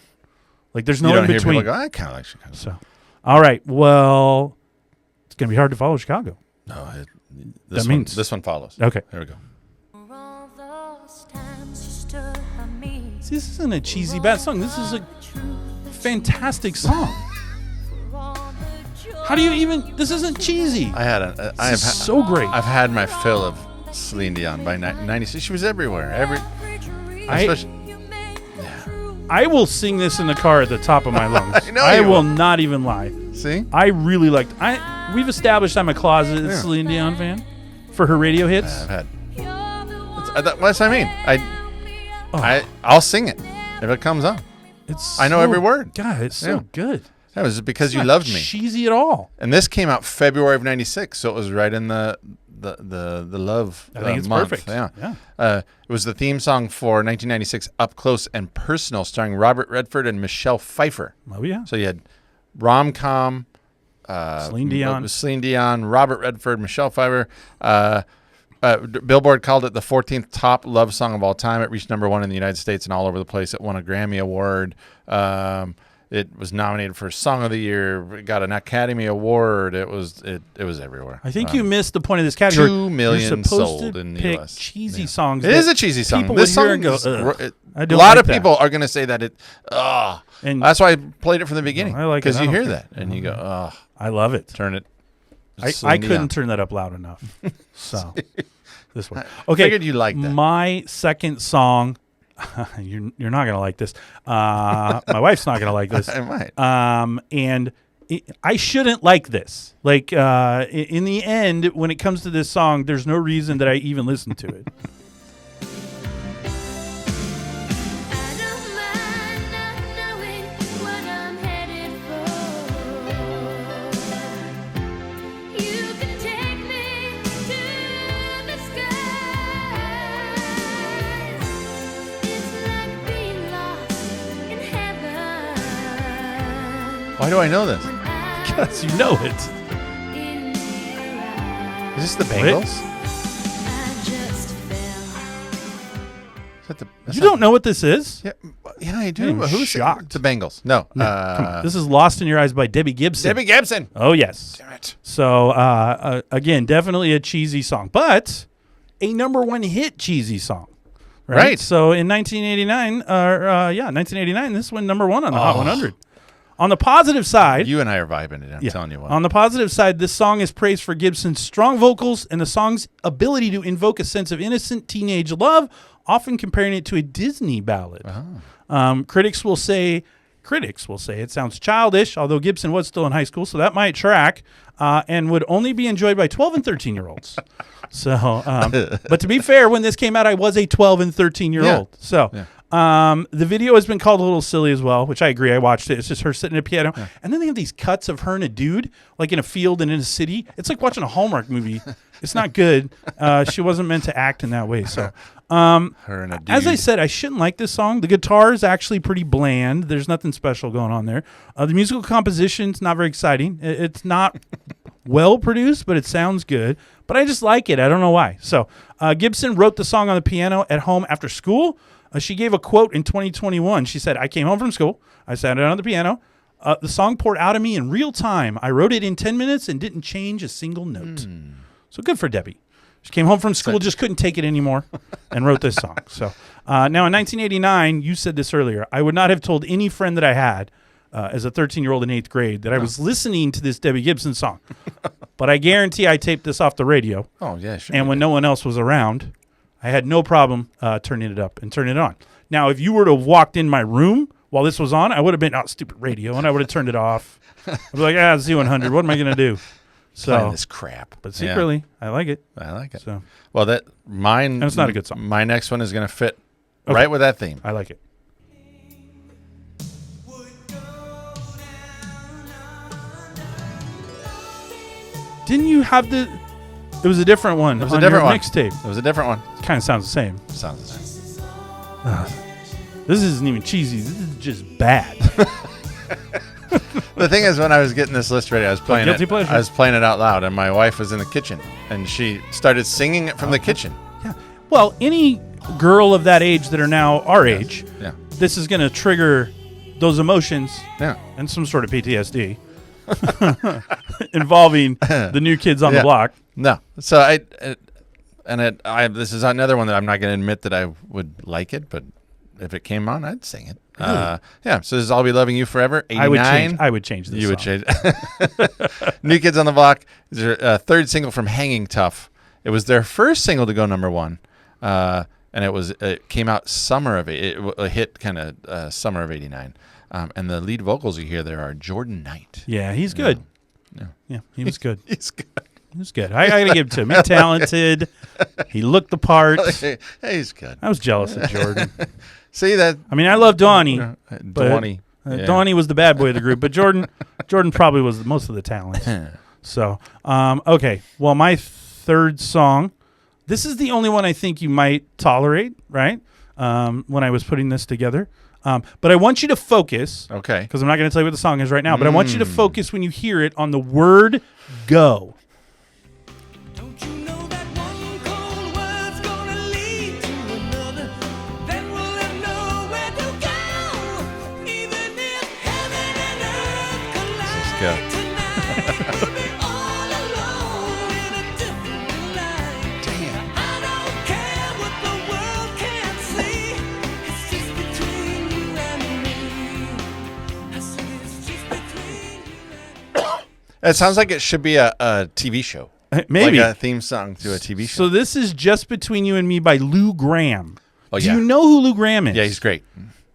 Like there's no You don't in hear between. people go, I kind of like Chicago. So, all right. Well, it's gonna be hard to follow Chicago. No, this one follows. Okay. There we go. See, this isn't a cheesy bad song. This is a fantastic song. How do you even? This isn't cheesy. So great. I've had my fill of Celine Dion by 96. She was everywhere. I will sing this in the car at the top of my lungs. I know I you will will. not even lie. See? I really liked. We've established I'm a closeted Celine Dion fan for her radio hits. I've had. That's what I mean. I'll sing it if it comes on. I know every word. God, it's so good. That was because It's you not loved me. Cheesy at all. And this came out February of '96, so it was right in the love I think it's month. perfect. Yeah. It was the theme song for 1996 Up Close and Personal, starring Robert Redford and Michelle Pfeiffer. Oh yeah. So you had rom-com, Celine Dion, Robert Redford, Michelle Pfeiffer. Billboard called it the 14th top love song of all time. It reached #1 in the United States and all over the place. It won a Grammy Award. It was nominated for Song of the Year. It got an Academy Award. It was everywhere. I think you missed the point of this category. 2 million You're supposed sold to in the pick US. cheesy songs. It is a cheesy song. People This would hear song and go, is "Ugh, I a don't lot like of that." people are going to say that And that's why I played it from the beginning. I like it. Because I you don't hear care. that and you go, I love it. turn it. I couldn't turn that up loud enough. So this one. Okay. Figured you liked that. My second song. You're not gonna like this. My wife's not gonna like this. I might. And I shouldn't like this. Like in the end, when it comes to this song, there's no reason that I even listen to it. Why do I know this? Because you know it. Is this the Bengals? Is that You don't know what this is? Yeah, Yeah, I do. I'm Who's shocked. The Bengals. No. Come on. This is Lost in Your Eyes by Debbie Gibson. Debbie Gibson. Oh, yes. Damn it. So, again, definitely a cheesy song, but a #1 hit cheesy song. Right. So in 1989, this went #1 on the Hot 100. On the positive side, You and I are vibing it. I'm telling you what. on the positive side, this song is praised for Gibson's strong vocals and the song's ability to invoke a sense of innocent teenage love, often comparing it to a Disney ballad. Critics will say it sounds childish, although Gibson was still in high school, so that might track, and would only be enjoyed by 12 and 13-year-olds. So, but to be fair, when this came out, I was a 12 and 13-year-old. Yeah. So, the video has been called a little silly as well, which I agree. I watched it. It's just her sitting at a piano. Yeah. And then they have these cuts of her and a dude, like in a field and in a city. It's like watching a Hallmark movie. It's not good. She wasn't meant to act in that way. So, Her and a dude. as I said, I shouldn't like this song. The guitar is actually pretty bland. There's nothing special going on there. The musical composition's not very exciting. It's not well produced, but it sounds good. But I just like it. I don't know why. So Gibson wrote the song on the piano at home after school. She gave a quote in 2021. She said, "I came home from school. I sat down on the piano. The song poured out of me in real time. I wrote it in 10 minutes and didn't change a single note." So good for Debbie. She came home from school, just couldn't take it anymore, and wrote this song. So now in 1989, you said this earlier, I would not have told any friend that I had as a 13-year-old in 8th grade that I was listening to this Debbie Gibson song. But I guarantee I taped this off the radio. Oh, yeah, sure. And when no one else was around, I had no problem turning it up and turning it on. Now, if you were to have walked in my room while this was on, I would have been, stupid radio, and I would have turned it off. I'd be like, Z100, what am I going to do? Playing this crap. But secretly, I like it. I like it. So, well, mine. and it's not a good song. My next one is going to fit right with that theme. I like it. Didn't you have the... It was a different one. It was a different one. Mixtape. It was a different one. Kind of sounds the same. Sounds the same. This isn't even cheesy. This is just bad. The thing is, when I was getting this list ready, I was playing guilty it. pleasure. I was playing it out loud, and my wife was in the kitchen, and she started singing it from the kitchen. Yeah. Well, any girl of that age that are now our age, Yeah. this is going to trigger those emotions Yeah. and some sort of PTSD involving the new kids on the Yeah. block. No. So this is another one that I'm not going to admit that I would like it, but if it came on, I'd sing it. Really? Yeah. So this is "I'll Be Loving You Forever." 89. I would change this. You would song. change. New Kids on the Block is their third single from Hanging Tough. It was their first single to go #1, and it came out summer of it hit kind of summer of '89. And the lead vocals you hear there are Jordan Knight. Yeah, he's good. Yeah. He was good. He's good. He was good. I got to give it to him. He's talented. He looked the part. He's good. I was jealous of Jordan. See that? I mean, I love Donnie. but, Donnie. Donnie was the bad boy of the group, but Jordan probably was most of the talent. So, okay. Well, my third song, this is the only one I think you might tolerate, right? When I was putting this together. But I want you to focus. Okay. Because I'm not going to tell you what the song is right now, but I want you to focus when you hear it on the word go. Don't you know that one cold word's gonna lead to another? Then we'll have nowhere to go. Even if heaven and earth collide tonight, we'll be all alone in a different light. Damn. I don't care what the world can't see. It's just between you and me. I said it's just between you and me. It sounds like it should be a TV show. Maybe. Like a theme song to a TV show. So this is Just Between You and Me by Lou Gramm. Oh, Do yeah. you know who Lou Gramm is? Yeah, he's great.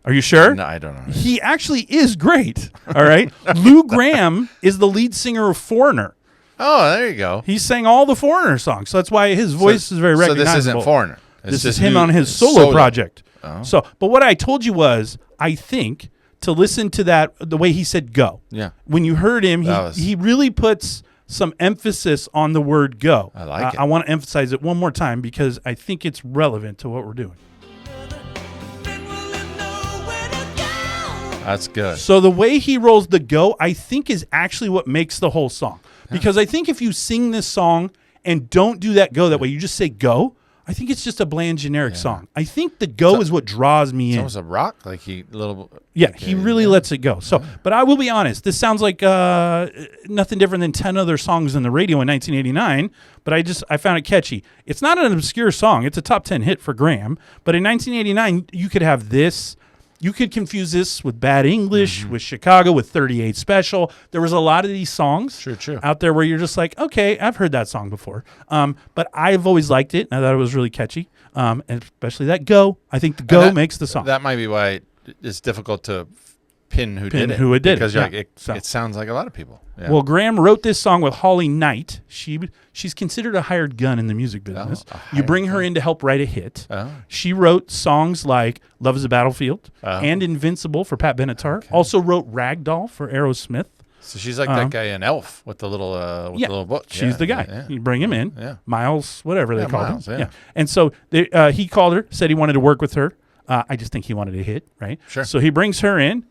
Are you sure? No, I don't know. He actually is great. All right. Lou Gramm is the lead singer of Foreigner. Oh, there you go. He sang all the Foreigner songs. So that's why his voice is very recognizable. So this isn't Foreigner. It's This just is him Lou- on his solo project. Oh. So, but what I told you was, I think, to listen to that, the way he said go. Yeah. When you heard him, he really puts some emphasis on the word go. I like it. I want to emphasize it one more time because I think it's relevant to what we're doing. Then we'll have nowhere to go. That's good. So the way he rolls the go, I think, is actually what makes the whole song. Because I think if you sing this song and don't do that go that way, you just say go, I think it's just a bland, generic song. I think the go is what draws me It's in. almost a rock, like he little. Yeah, he really lets it go. So, but I will be honest, this sounds like nothing different than 10 other songs on the radio in 1989, but I found it catchy. It's not an obscure song. It's a top 10 hit for Graham, but in 1989, you could have this. You could confuse this with Bad English, with Chicago, with 38 Special. There was a lot of these songs out there where you're just like, okay, I've heard that song before. But I've always liked it, and I thought it was really catchy, and especially that go. I think the go makes the song. That might be why it's difficult to pin who did it. Because you're like, it sounds like a lot of people. Yeah. Well, Graham wrote this song with Holly Knight. She's considered a hired gun in the music business. You bring her in to help write a hit. She wrote songs like Love is a Battlefield and Invincible for Pat Benatar. Also wrote Ragdoll for Aerosmith. So she's like that guy in Elf with the little the little book. She's the guy. Yeah. You bring him in. Yeah. Miles, whatever they call him. Yeah. And so he called her, said he wanted to work with her. I just think he wanted a hit, right? Sure. So he brings her in.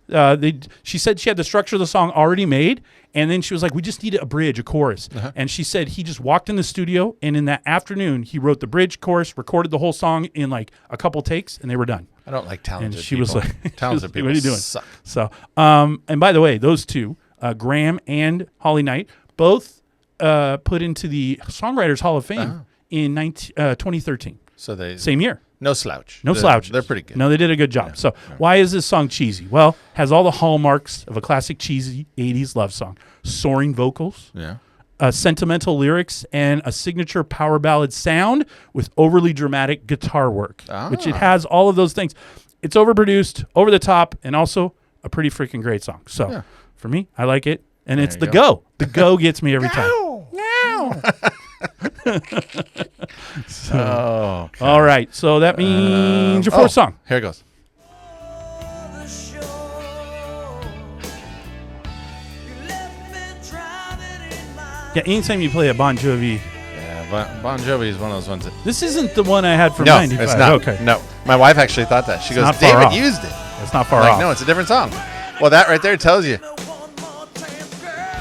She said she had the structure of the song already made, and then she was like, we just need a bridge, a chorus. And she said he just walked in the studio, and in that afternoon, he wrote the bridge, chorus, recorded the whole song in like a couple takes, and they were done. I don't like talented And she people. was like, talented people what are you doing? suck. So, and by the way, those two, Graham and Holly Knight, both put into the Songwriters Hall of Fame in 2013. So they Same year. no slouch. No slouches. They're pretty good. No, they did a good job. So why is this song cheesy? Well, has all the hallmarks of a classic cheesy 80s love song. Soaring vocals, sentimental lyrics, and a signature power ballad sound with overly dramatic guitar work, which it has all of those things. It's overproduced, over the top, and also a pretty freaking great song. So for me, I like it. And it's the go. The go gets me every time. So, all right. So that means your fourth song. Here it goes. Yeah, anytime you play a Bon Jovi. Yeah, Bon Jovi is one of those ones that... This isn't the one I had from No, 95. it's not. Okay. No, my wife actually thought that. She goes, not far David off. used it. It's not far I'm like, off. no, it's a different song. Well, that right there tells you.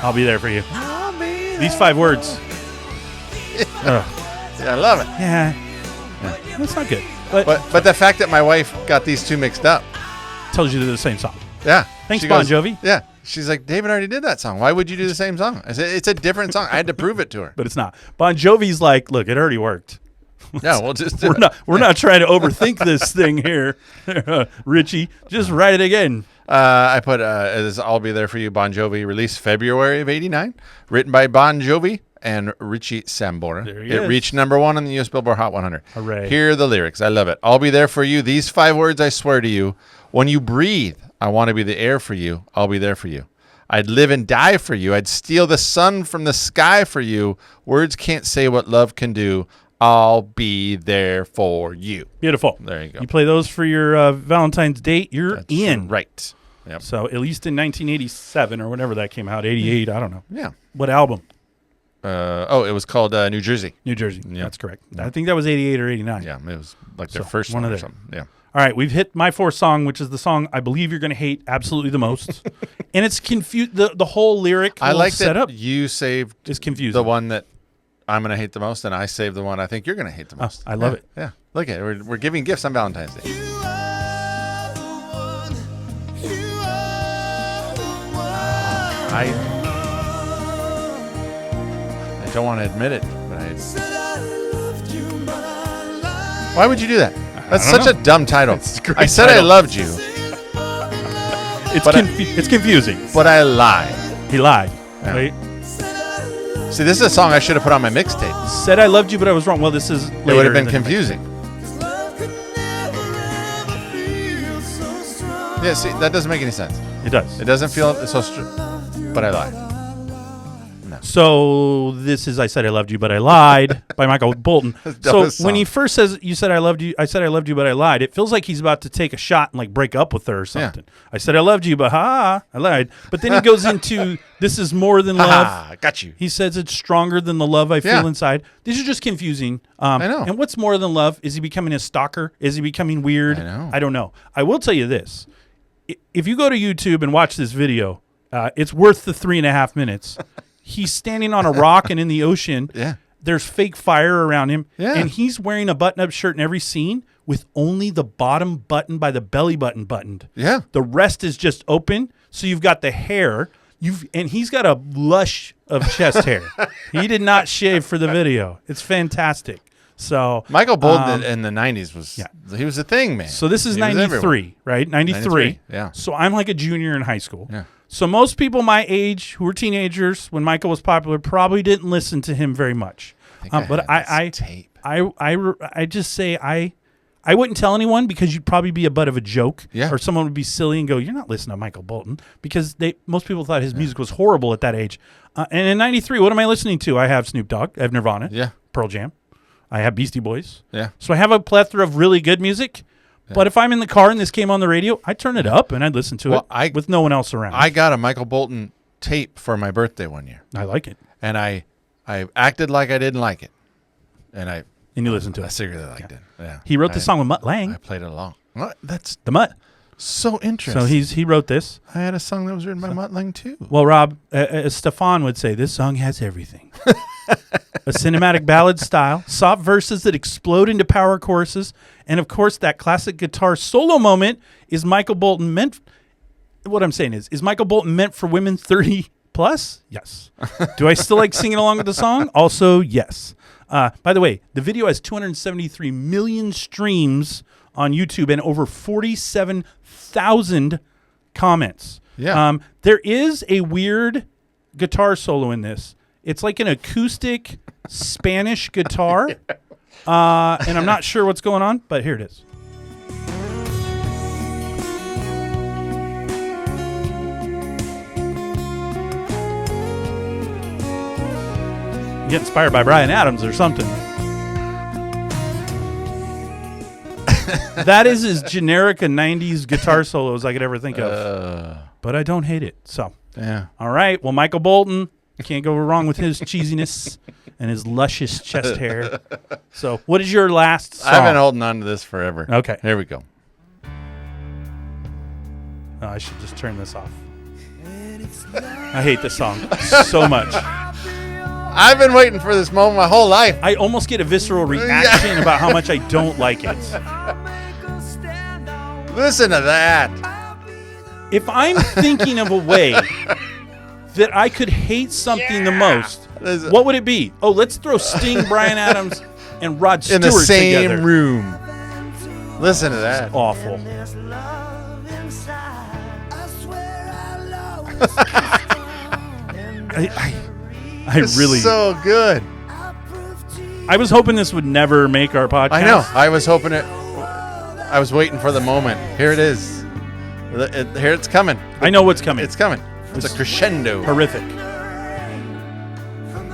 I'll be there for you. These 5 words. Yeah, I love it. Yeah. That's not good. But the fact that my wife got these two mixed up. Tells you they're the same song. Yeah. Thanks, She Bon goes, Jovi. Yeah. She's like, David already did that song. Why would you do the same song? I said, it's a different song. I had to prove it to her. But it's not. Bon Jovi's like, look, it already worked. Yeah, we'll just do We're not trying to overthink this thing here, Richie. Just write it again. I put as I'll Be There For You, Bon Jovi, released February of 89, written by Bon Jovi and Richie Sambora. There he It is. reached number 1 on the U.S. Billboard Hot 100. Hooray. Here are the lyrics. I love it. I'll be there for you. These 5 words I swear to you. When you breathe, I want to be the air for you. I'll be there for you. I'd live and die for you. I'd steal the sun from the sky for you. Words can't say what love can do. I'll be there for you. Beautiful. There you go. You play those for your Valentine's date, you're in. Right. Yep. So at least in 1987 or whenever that came out, 88, I don't know. Yeah. What album? It was called New Jersey. New Jersey. Yeah. That's correct. I think that was 88 or 89. Yeah, it was like their So, first one one of or their- something. Yeah. All right, we've hit my 4th song, which is the song I believe you're going to hate absolutely the most. And it's confused. The whole lyric I like setup that you saved is confusing. the one that I'm going to hate the most, and I saved the one I think you're going to hate the most. I love it. Yeah. Look at it. We're giving gifts on Valentine's Day. I don't want to admit it, but why would you do that? That's such a dumb title. It's a great I said I title. loved you, It's, but it's confusing. but I lied. He lied. Yeah. Right? See, this is a song I should have put on my mixtape. Said I loved you, but I was wrong. Well, this is It would have been confusing. Yeah, see, that doesn't make any sense. It does. It doesn't feel so but I lied. So this is I Said I Loved You, But I Lied by Michael Bolton. So song. when he first says, you said I loved you, I said I loved you, but I lied, it feels like he's about to take a shot and like break up with her or something. I said I loved you, but I lied. But then he goes into this is more than love. Ah, got you. He says it's stronger than the love I feel Yeah. inside. These are just confusing. I know. And what's more than love? Is he becoming a stalker? Is he becoming weird? I know. I don't know. I will tell you this. If you go to YouTube and watch this video, it's worth the 3.5 minutes. He's standing on a rock and in the ocean. Yeah. there's fake fire around him, Yeah. and he's wearing a button-up shirt in every scene with only the bottom button by the belly button buttoned. Yeah. The rest is just open, so you've got the hair. And he's got a lush of chest hair. He did not shave for the video. It's fantastic. So Michael Bolton in the 90s he was a thing, man. So this is He was 93, everywhere. right? 93. Yeah. So I'm like a junior in high school. Yeah. So most people my age who were teenagers when Michael was popular probably didn't listen to him very much. But tape. I just say I wouldn't tell anyone because you'd probably be a butt of a joke. Yeah. Or someone would be silly and go, "You're not listening to Michael Bolton," because most people thought his music was horrible at that age. And in 93, what am I listening to? I have Snoop Dogg. I have Nirvana. Yeah. Pearl Jam. I have Beastie Boys. Yeah. So I have a plethora of really good music. Yeah. But if I'm in the car and this came on the radio, I'd turn it up and I'd listen to it with no one else around. I got a Michael Bolton tape for my birthday one year. I like it. And I acted like I didn't like it. And you listened to it. I secretly liked it. Yeah. He wrote the song with Mutt Lange. I played it along. What? That's the Mutt. So interesting. So he wrote this. I had a song that was written by Mutt Lange too. Well, Rob, as Stefan would say, this song has everything. A cinematic ballad style, soft verses that explode into power choruses, and of course that classic guitar solo moment is Michael Bolton meant. What I'm saying is Michael Bolton meant for women 30 plus? Yes. Do I still like singing along with the song? Also, yes. By the way, the video has 273 million streams on YouTube and over 47,000 comments. Yeah. There is a weird guitar solo in this. It's like an acoustic Spanish guitar, and I'm not sure what's going on, but here it is. You get inspired by Bryan Adams or something. That is as generic a 90s guitar solo as I could ever think of. But I don't hate it. So, yeah. All right. Well, Michael Bolton, can't go wrong with his cheesiness and his luscious chest hair. So, what is your last song? I've been holding on to this forever. Okay. Here we go. Oh, I should just turn this off. I hate this song so much. I've been waiting for this moment my whole life. I almost get a visceral reaction about how much I don't like it. Listen to that. If I'm thinking of a way that I could hate something the most, what would it be? Oh, let's throw Sting, Bryan Adams, and Rod Stewart in the same together. room. Listen to that. Awful. I really. So good. I was hoping this would never make our podcast. I know. I was hoping it. I was waiting for the moment. Here it is. Here it's coming. I know what's coming. It's coming. It's a crescendo. Horrific.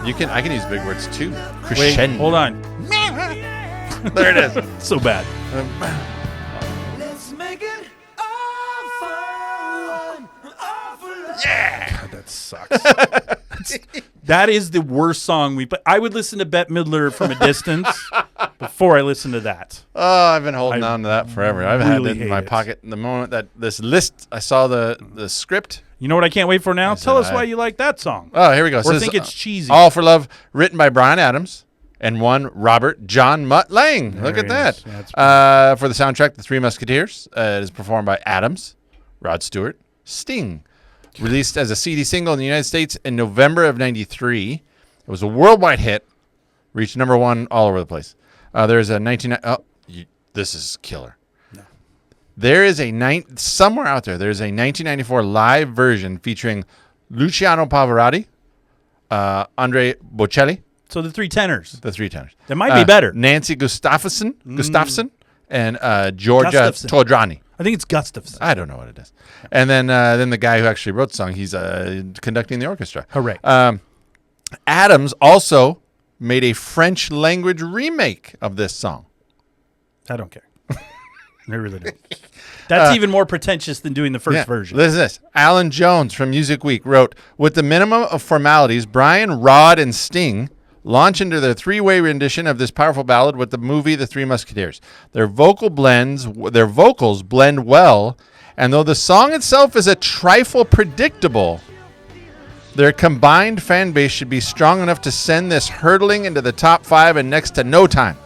I can use big words too. Wait, Crescendo. hold on. There it is. So bad. Let's make it all fun, all for love. Yeah. God, that sucks. That is the worst song we play. I would listen to Bette Midler from a distance before I listen to that. Oh, I've been holding on to that forever. I've had really it in hate my it. pocket. The moment that this list, I saw the script. You know what I can't wait for now? said Tell us I- why you like that song. Oh, here we go. Or So think this- it's cheesy. All for Love, written by Bryan Adams and one Robert John Mutt Lange. Look There at he that. is. Yeah, it's For the soundtrack, The Three Musketeers. It is performed by Adams, Rod Stewart, Sting. Released as a CD single in the United States in November of '93. It was a worldwide hit. Reached number one all over the place. There's a this is killer. No. There is somewhere out there. There's a 1994 live version featuring Luciano Pavarotti, Andre Bocelli, So the three tenors. the three tenors. That might be better. Nancy Gustafsson, and Georgia Gustafson. Todrani. I think it's Gustafson. I don't know what it is. And then the guy who actually wrote the song, he's conducting the orchestra. Hooray. Adams also made a French language remake of this song. I don't care. I really don't. That's even more pretentious than doing the first version. Listen to this. Alan Jones from Music Week wrote, with the minimum of formalities, Bryan, Rod, and Sting launch into their three-way rendition of this powerful ballad with the movie The Three Musketeers. Their vocals blend well, and though the song itself is a trifle predictable, Their combined fan base should be strong enough to send this hurtling into the top 5 in next to no time.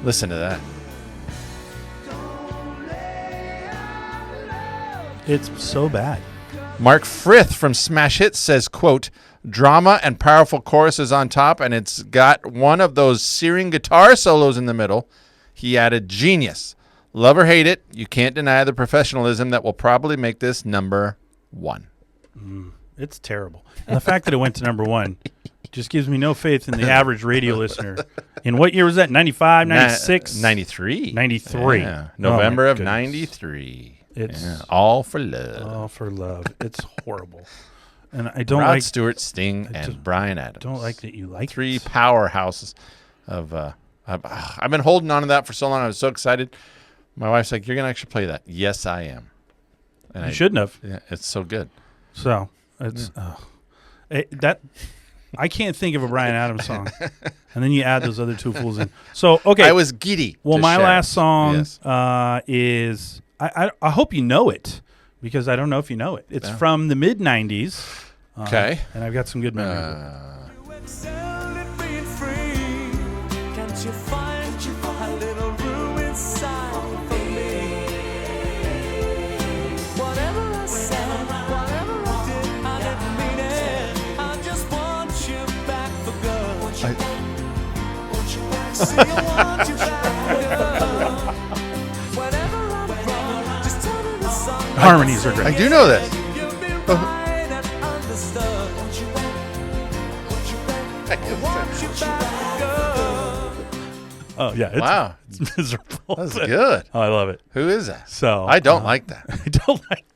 Listen to that. It's so bad. Mark Frith from Smash Hits says, quote, drama and powerful choruses on top, and it's got one of those searing guitar solos in the middle. He added, genius. Love or hate it, you can't deny the professionalism that will probably make this number 1. It's terrible. And the fact that it went to number 1 just gives me no faith in the average radio listener. In what year was that? 95, 96? 93. 93. Yeah. November of goodness. 93. It's All for love. all for love. It's horrible. And I don't Rod like Stewart, Sting, and Bryan Adams. don't like that you like 3 this. powerhouses of I've been holding on to that for so long. I was so excited. My wife's like, you're going to actually play that. Yes, I am. And You shouldn't have. Yeah, it's so good. So it's that I can't think of a Bryan Adams song, and then you add those other 2 fools in. So okay, I was giddy. well, to my share. last song Yes. is I hope you know it because I don't know if you know it. It's from the mid '90s. Okay. and I've got some good memories. You excel at being free. Can't you find a little room inside for me? Whatever I said, whatever I did, I didn't mean it. I just want you back for good. Want you back. See, I want you back for good. Whenever I'm wrong, just tell me the song. Harmonies are great. I do know this. You'll be right and understood. Want you back. Want you back. Want you back for good. Oh yeah, it's, Wow. it's miserable. That's good. Oh, I love it. Who is that? So I don't like that. I don't like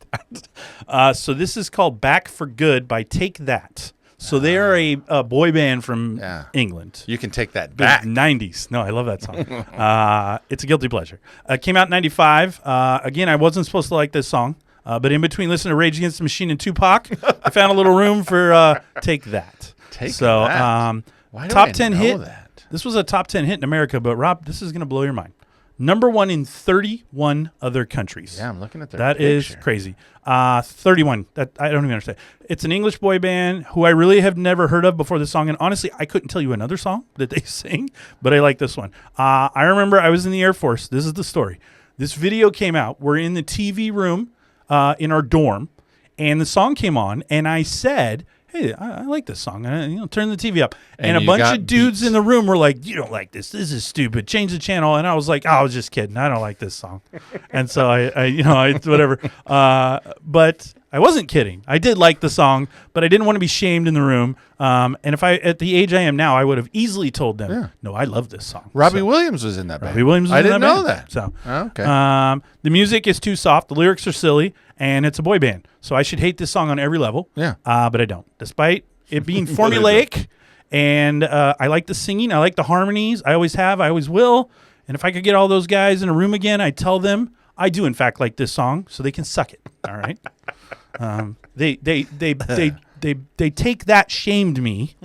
that. So this is called "Back for Good" by Take That. So they are a boy band from England. You can take that The back. 90s. No, I love that song. It's a guilty pleasure. Came out in 95. Again, I wasn't supposed to like this song, but in between listening to Rage Against the Machine and Tupac, I found a little room for Take That. Take so, That. Why do top I 10 know hit. that? This was a top 10 hit in America, but Rob, this is going to blow your mind. Number 1 in 31 other countries. Yeah, I'm looking at their That picture. is crazy. 31. That I don't even understand. It's an English boy band who I really have never heard of before this song. And honestly, I couldn't tell you another song that they sing, but I like this one. I remember I was in the Air Force. This is the story. This video came out. We're in the TV room in our dorm, and the song came on, and I said, hey, I like this song. Turn the TV up. And a you bunch got of dudes beat. in the room were like, you don't like this. This is stupid. Change the channel. And I was like, I was just kidding. I don't like this song. And so I whatever. But I wasn't kidding. I did like the song, but I didn't want to be shamed in the room. And if at the age I am now, I would have easily told them, no, I love this song. Robbie Williams was in that band. Robbie Williams was I in didn't that know band. that. So, Okay. the music is too soft. The lyrics are silly, and it's a boy band. So I should hate this song on every level. Yeah. But I don't. Despite it being formulaic, and I like the singing. I like the harmonies. I always have. I always will. And if I could get all those guys in a room again, I'd tell them I do, in fact, like this song, so they can suck it. All right. They take that shamed me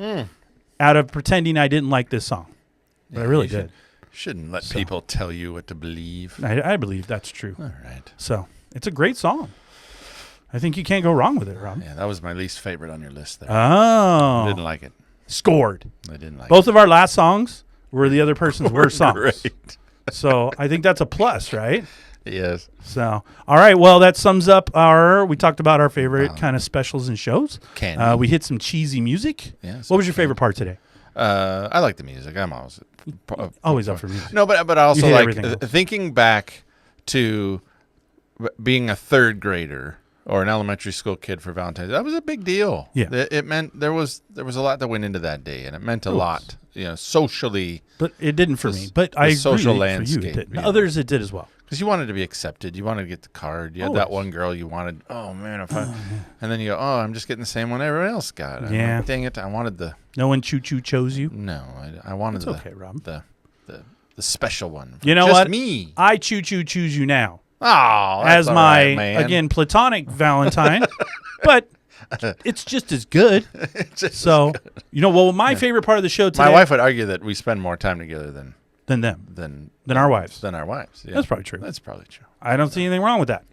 out of pretending I didn't like this song, but I really did. Shouldn't let people tell you what to believe. I believe that's true. All right. So it's a great song. I think you can't go wrong with it, Rob. Yeah, that was my least favorite on your list there. Oh, I didn't like it. Scored. I didn't like Both of our last songs were the other person's worst songs. Great. So I think that's a plus, right? Yes. So, all right. Well, that sums up we talked about our favorite kind of specials and shows. Candy. We hit some cheesy music. Yeah, What some was your favorite part today? I like the music. I'm Always up for music. No, but I also hate like everything else. thinking back to being a third grader or an elementary school kid for Valentine's. That was a big deal. Yeah. It meant there was a lot that went into that day, and it meant a lot, socially. But it didn't for The- me. But the I social agree landscape, for you. It did. yeah. Others it did as well. Because you wanted to be accepted. You wanted to get the card. You had that Always. one girl you wanted. Oh, man. And then you go, I'm just getting the same one everyone else got. I'm Yeah. like, dang it. I wanted the. No one choo-choo chose you. No, I wanted It's okay, Rob. the special one. You know just what? me. I choo-choo choose you now Oh, as all my, right, man. again, platonic Valentine. But it's just as good. Just- So, my favorite part of the show today. my wife would argue that we spend more time together than than them. than our wives. Than our wives. Yeah. That's probably true. That's probably true. I don't see anything wrong with that.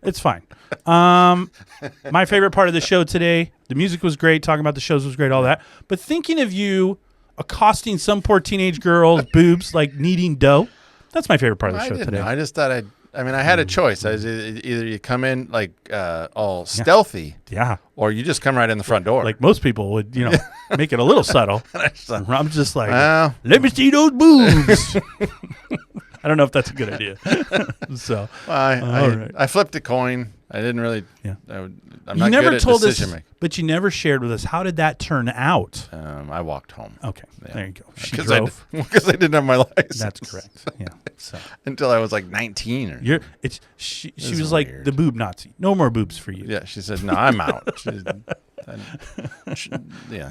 It's fine. My favorite part of the show today, the music was great, talking about the shows was great, all that. But thinking of you accosting some poor teenage girl's boobs like kneading dough, that's my favorite part of the show today. I just thought I had a choice. Either you come in like all stealthy, or you just come right in the front door. Like most people would, make it a little subtle. I'm just like, well, let me see those boobs. I don't know if that's a good idea. So, I flipped a coin. I didn't really. Yeah. I'm not good at decision making. But you never shared with us. How did that turn out? I walked home. Okay, there you go. She Because drove. I didn't have my license. That's correct. Yeah. So until I was like 19 or. She was like weird. the boob Nazi. No more boobs for you. Yeah, she said, "No, I'm out."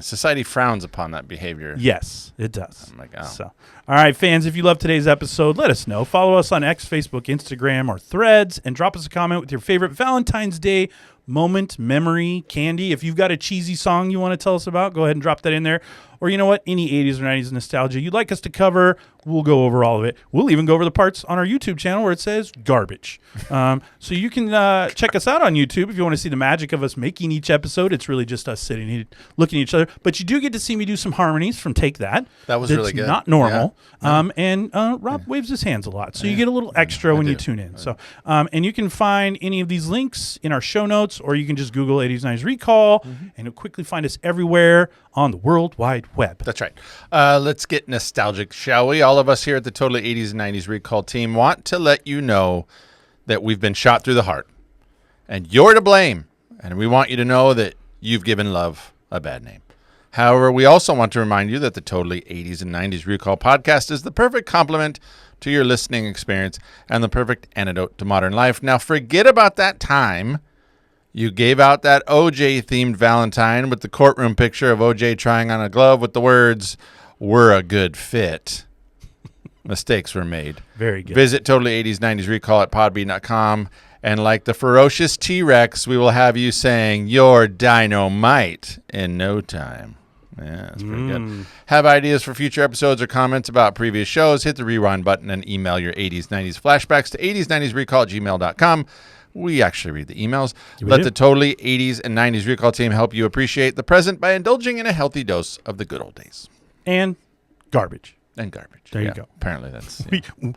Society frowns upon that behavior. Yes, it does. I'm like, oh. So, all right, fans, if you love today's episode, let us know. Follow us on X, Facebook, Instagram, or Threads, and drop us a comment with your favorite Valentine's Day moment, memory, candy. If you've got a cheesy song you want to tell us about, go ahead and drop that in there. Or you know what? Any 80s or 90s nostalgia you'd like us to cover, we'll go over all of it. We'll even go over the parts on our YouTube channel where it says garbage. So you can check us out on YouTube if you want to see the magic of us making each episode. It's really just us sitting here looking at each other. But you do get to see me do some harmonies from Take That. That was really good. Not normal. Yeah. And Rob waves his hands a lot. So you get a little extra when you tune in. So and you can find any of these links in our show notes, or you can just Google 80s 90s Recall, and you'll quickly find us everywhere on the World Wide Web. That's right. Let's get nostalgic, shall we? All of us here at the Totally 80s and 90s Recall team want to let you know that we've been shot through the heart, and you're to blame. And we want you to know that you've given love a bad name. However, we also want to remind you that the Totally 80s and 90s Recall podcast is the perfect complement to your listening experience and the perfect antidote to modern life. Now, forget about that time you gave out that OJ-themed Valentine with the courtroom picture of OJ trying on a glove with the words, "We're a good fit." Mistakes were made. Very good. Visit Totally 80s 90s Recall at podbean.com. And like the ferocious T-Rex, we will have you saying, "You're dynamite" in no time. Yeah, that's pretty good. Have ideas for future episodes or comments about previous shows? Hit the rewind button and email your 80s 90s flashbacks to 80s 90s Recall at gmail.com. We actually read the emails. Let the Totally 80s and 90s Recall team help you appreciate the present by indulging in a healthy dose of the good old days. And garbage. And garbage. There you go. Apparently that's...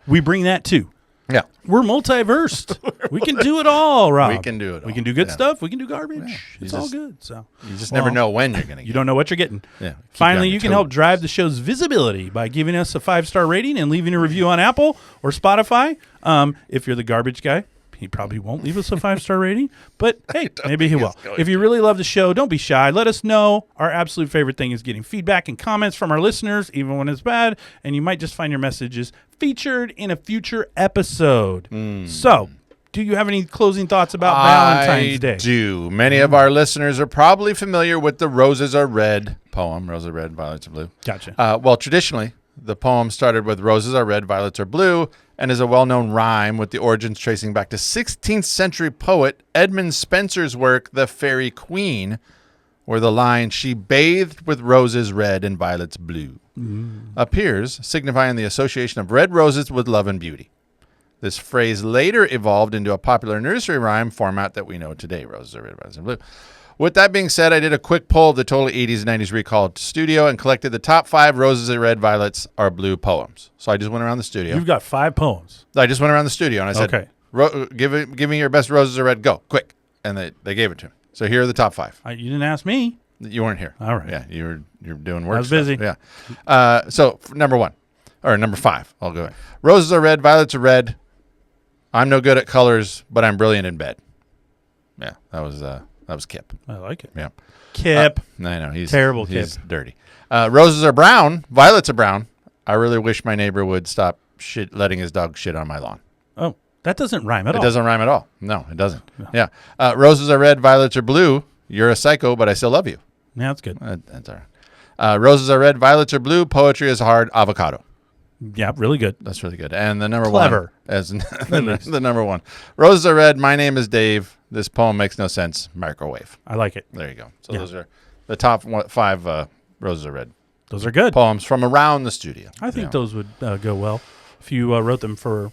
We bring that too. Yeah. We're multiversed. We can do it all, Rob. We can do it all. We can do good stuff. We can do garbage. Yeah. It's all good. So you just never know when you're going to get You don't know what you're getting. Yeah. Finally, you can help drive the show's visibility by giving us a 5-star rating and leaving a review on Apple or Spotify. If you're the garbage guy, he probably won't leave us a 5-star rating, but hey, maybe he will. If you really love the show, don't be shy. Let us know. Our absolute favorite thing is getting feedback and comments from our listeners, even when it's bad, and you might just find your messages featured in a future episode. So, do you have any closing thoughts about Valentine's Day? I do. Many of our listeners are probably familiar with the Roses Are Red poem, Roses Are Red, Violets Are Blue. Gotcha. Well, traditionally, the poem started with Roses Are Red, Violets Are Blue, and is a well-known rhyme with the origins tracing back to 16th century poet Edmund Spenser's work, The Fairy Queen, where the line, "She bathed with roses red and violets blue," appears, signifying the association of red roses with love and beauty. This phrase later evolved into a popular nursery rhyme format that we know today, Roses Are Red, Violets Are Blue. With that being said, I did a quick poll of the Totally 80s and 90s Recall studio and collected the top 5 Roses Are Red, Violets Are Blue poems. So I just went around the studio. You've got 5 poems. I just went around the studio and I said, okay, give me your best Roses Are Red, go, quick. And they gave it to me. So here are the top 5. You didn't ask me. You weren't here. All right. Yeah, you're doing work. I was busy. Yeah. So number 1, or number 5, I'll go. Roses are red, violets are red. I'm no good at colors, but I'm brilliant in bed. Yeah, that was Kip. I like it. Yeah. Kip. I know. He's terrible. He's Kip. Dirty. Roses are brown. Violets are brown. I really wish my neighbor would stop letting his dog shit on my lawn. Oh, that doesn't rhyme at all. It doesn't rhyme at all. No, it doesn't. No. Yeah. Roses are red. Violets are blue. You're a psycho, but I still love you. Yeah, that's good. That's all right. Roses are red. Violets are blue. Poetry is hard. Avocado. Yeah, really good. That's really good. And the number Clever. 1. As the number 1. Roses are red. My name is Dave. This poem makes no sense. Microwave. I like it. There you go. So those are the top 5 Roses Are Red Those are good. Poems from around the studio. I think those would go well if you wrote them for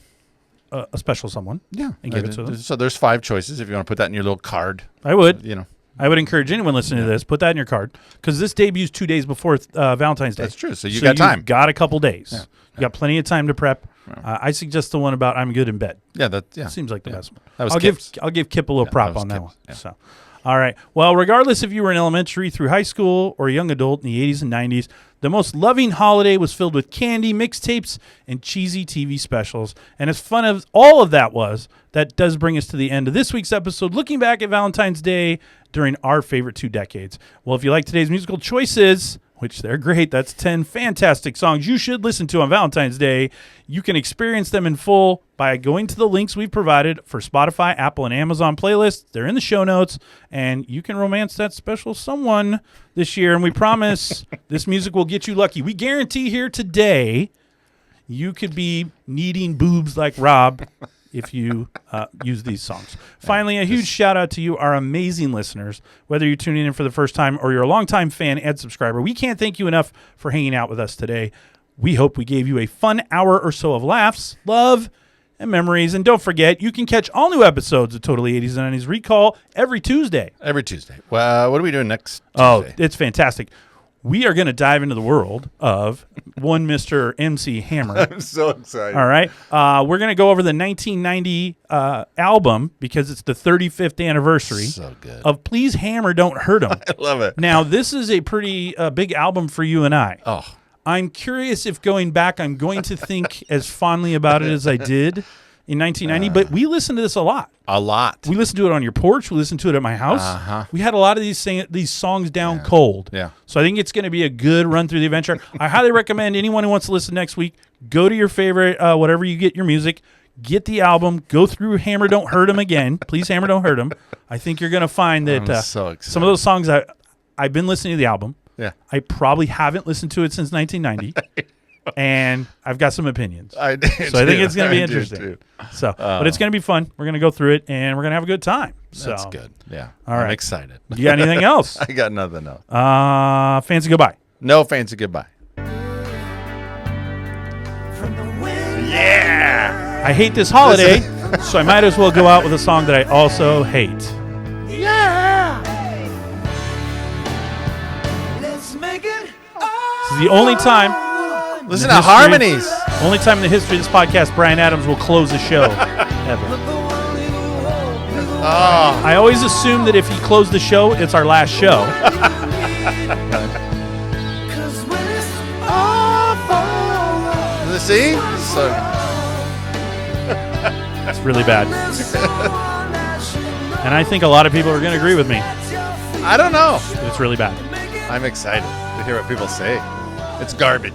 a special someone. Yeah. And gave it to them. So there's 5 choices if you want to put that in your little card. I would. You know. I would encourage anyone listening to this, put that in your card, because this debuts 2 days before Valentine's Day. That's true. So you got time. You've got a couple days. Yeah. You got plenty of time to prep. I suggest the one about I'm good in bed. Yeah, Seems like the best one. That was I'll give Kip a little prop that was on that Kip's, one. yeah. So, all right. Well, regardless if you were in elementary through high school or a young adult in the 80s and 90s, the most loving holiday was filled with candy, mixtapes, and cheesy TV specials. And as fun as all of that was, that does bring us to the end of this week's episode, looking back at Valentine's Day during our favorite 2 decades. Well, if you like today's musical choices, which they're great, that's 10 fantastic songs you should listen to on Valentine's Day. You can experience them in full by going to the links we've provided for Spotify, Apple, and Amazon playlists. They're in the show notes, and you can romance that special someone this year. And we promise this music will get you lucky. We guarantee here today you could be needing boobs like Rob if you use these songs. Finally, a huge shout out to you, our amazing listeners. Whether you're tuning in for the first time or you're a longtime fan and subscriber, we can't thank you enough for hanging out with us today. We hope we gave you a fun hour or so of laughs, love, and memories. And don't forget, you can catch all new episodes of Totally 80s and 90s Recall every Tuesday. Every Tuesday. Well, what are we doing next Tuesday? Oh, it's fantastic. We are going to dive into the world of one Mr. MC Hammer. I'm so excited. All right. We're going to go over the 1990 album because it's the 35th anniversary of Please Hammer, Don't Hurt 'Em. I love it. Now, this is a pretty big album for you and I. Oh. I'm curious if going back, I'm going to think as fondly about it as I did in 1990, but we listened to this a lot. A lot. We listened to it on your porch. We listened to it at my house. Uh-huh. We had a lot of these songs down cold. Yeah. So I think it's going to be a good run through the adventure. I highly recommend anyone who wants to listen next week, go to your favorite, whatever you get your music, get the album, go through Hammer, Don't Hurt 'Em again. Please Hammer, Don't Hurt 'Em. I think you're going to find that I'm so excited. some of those songs, I've been listening to the album. Yeah. I probably haven't listened to it since 1990. And I've got some opinions. So I think it's going to be interesting. So, but it's going to be fun. We're going to go through it, and we're going to have a good time. So. That's good. Yeah. All right. I'm excited. You got anything else? I got nothing else. Fancy goodbye. No fancy goodbye. Yeah. I hate this holiday, so I might as well go out with a song that I also hate. Yeah. Let's make it This is the only time. Listen to harmonies. Only time in the history of this podcast, Brian Adams will close the show ever. Oh. I always assume that if he closed the show, it's our last show. See? So It's really bad. And I think a lot of people are going to agree with me. I don't know. It's really bad. I'm excited to hear what people say. It's garbage.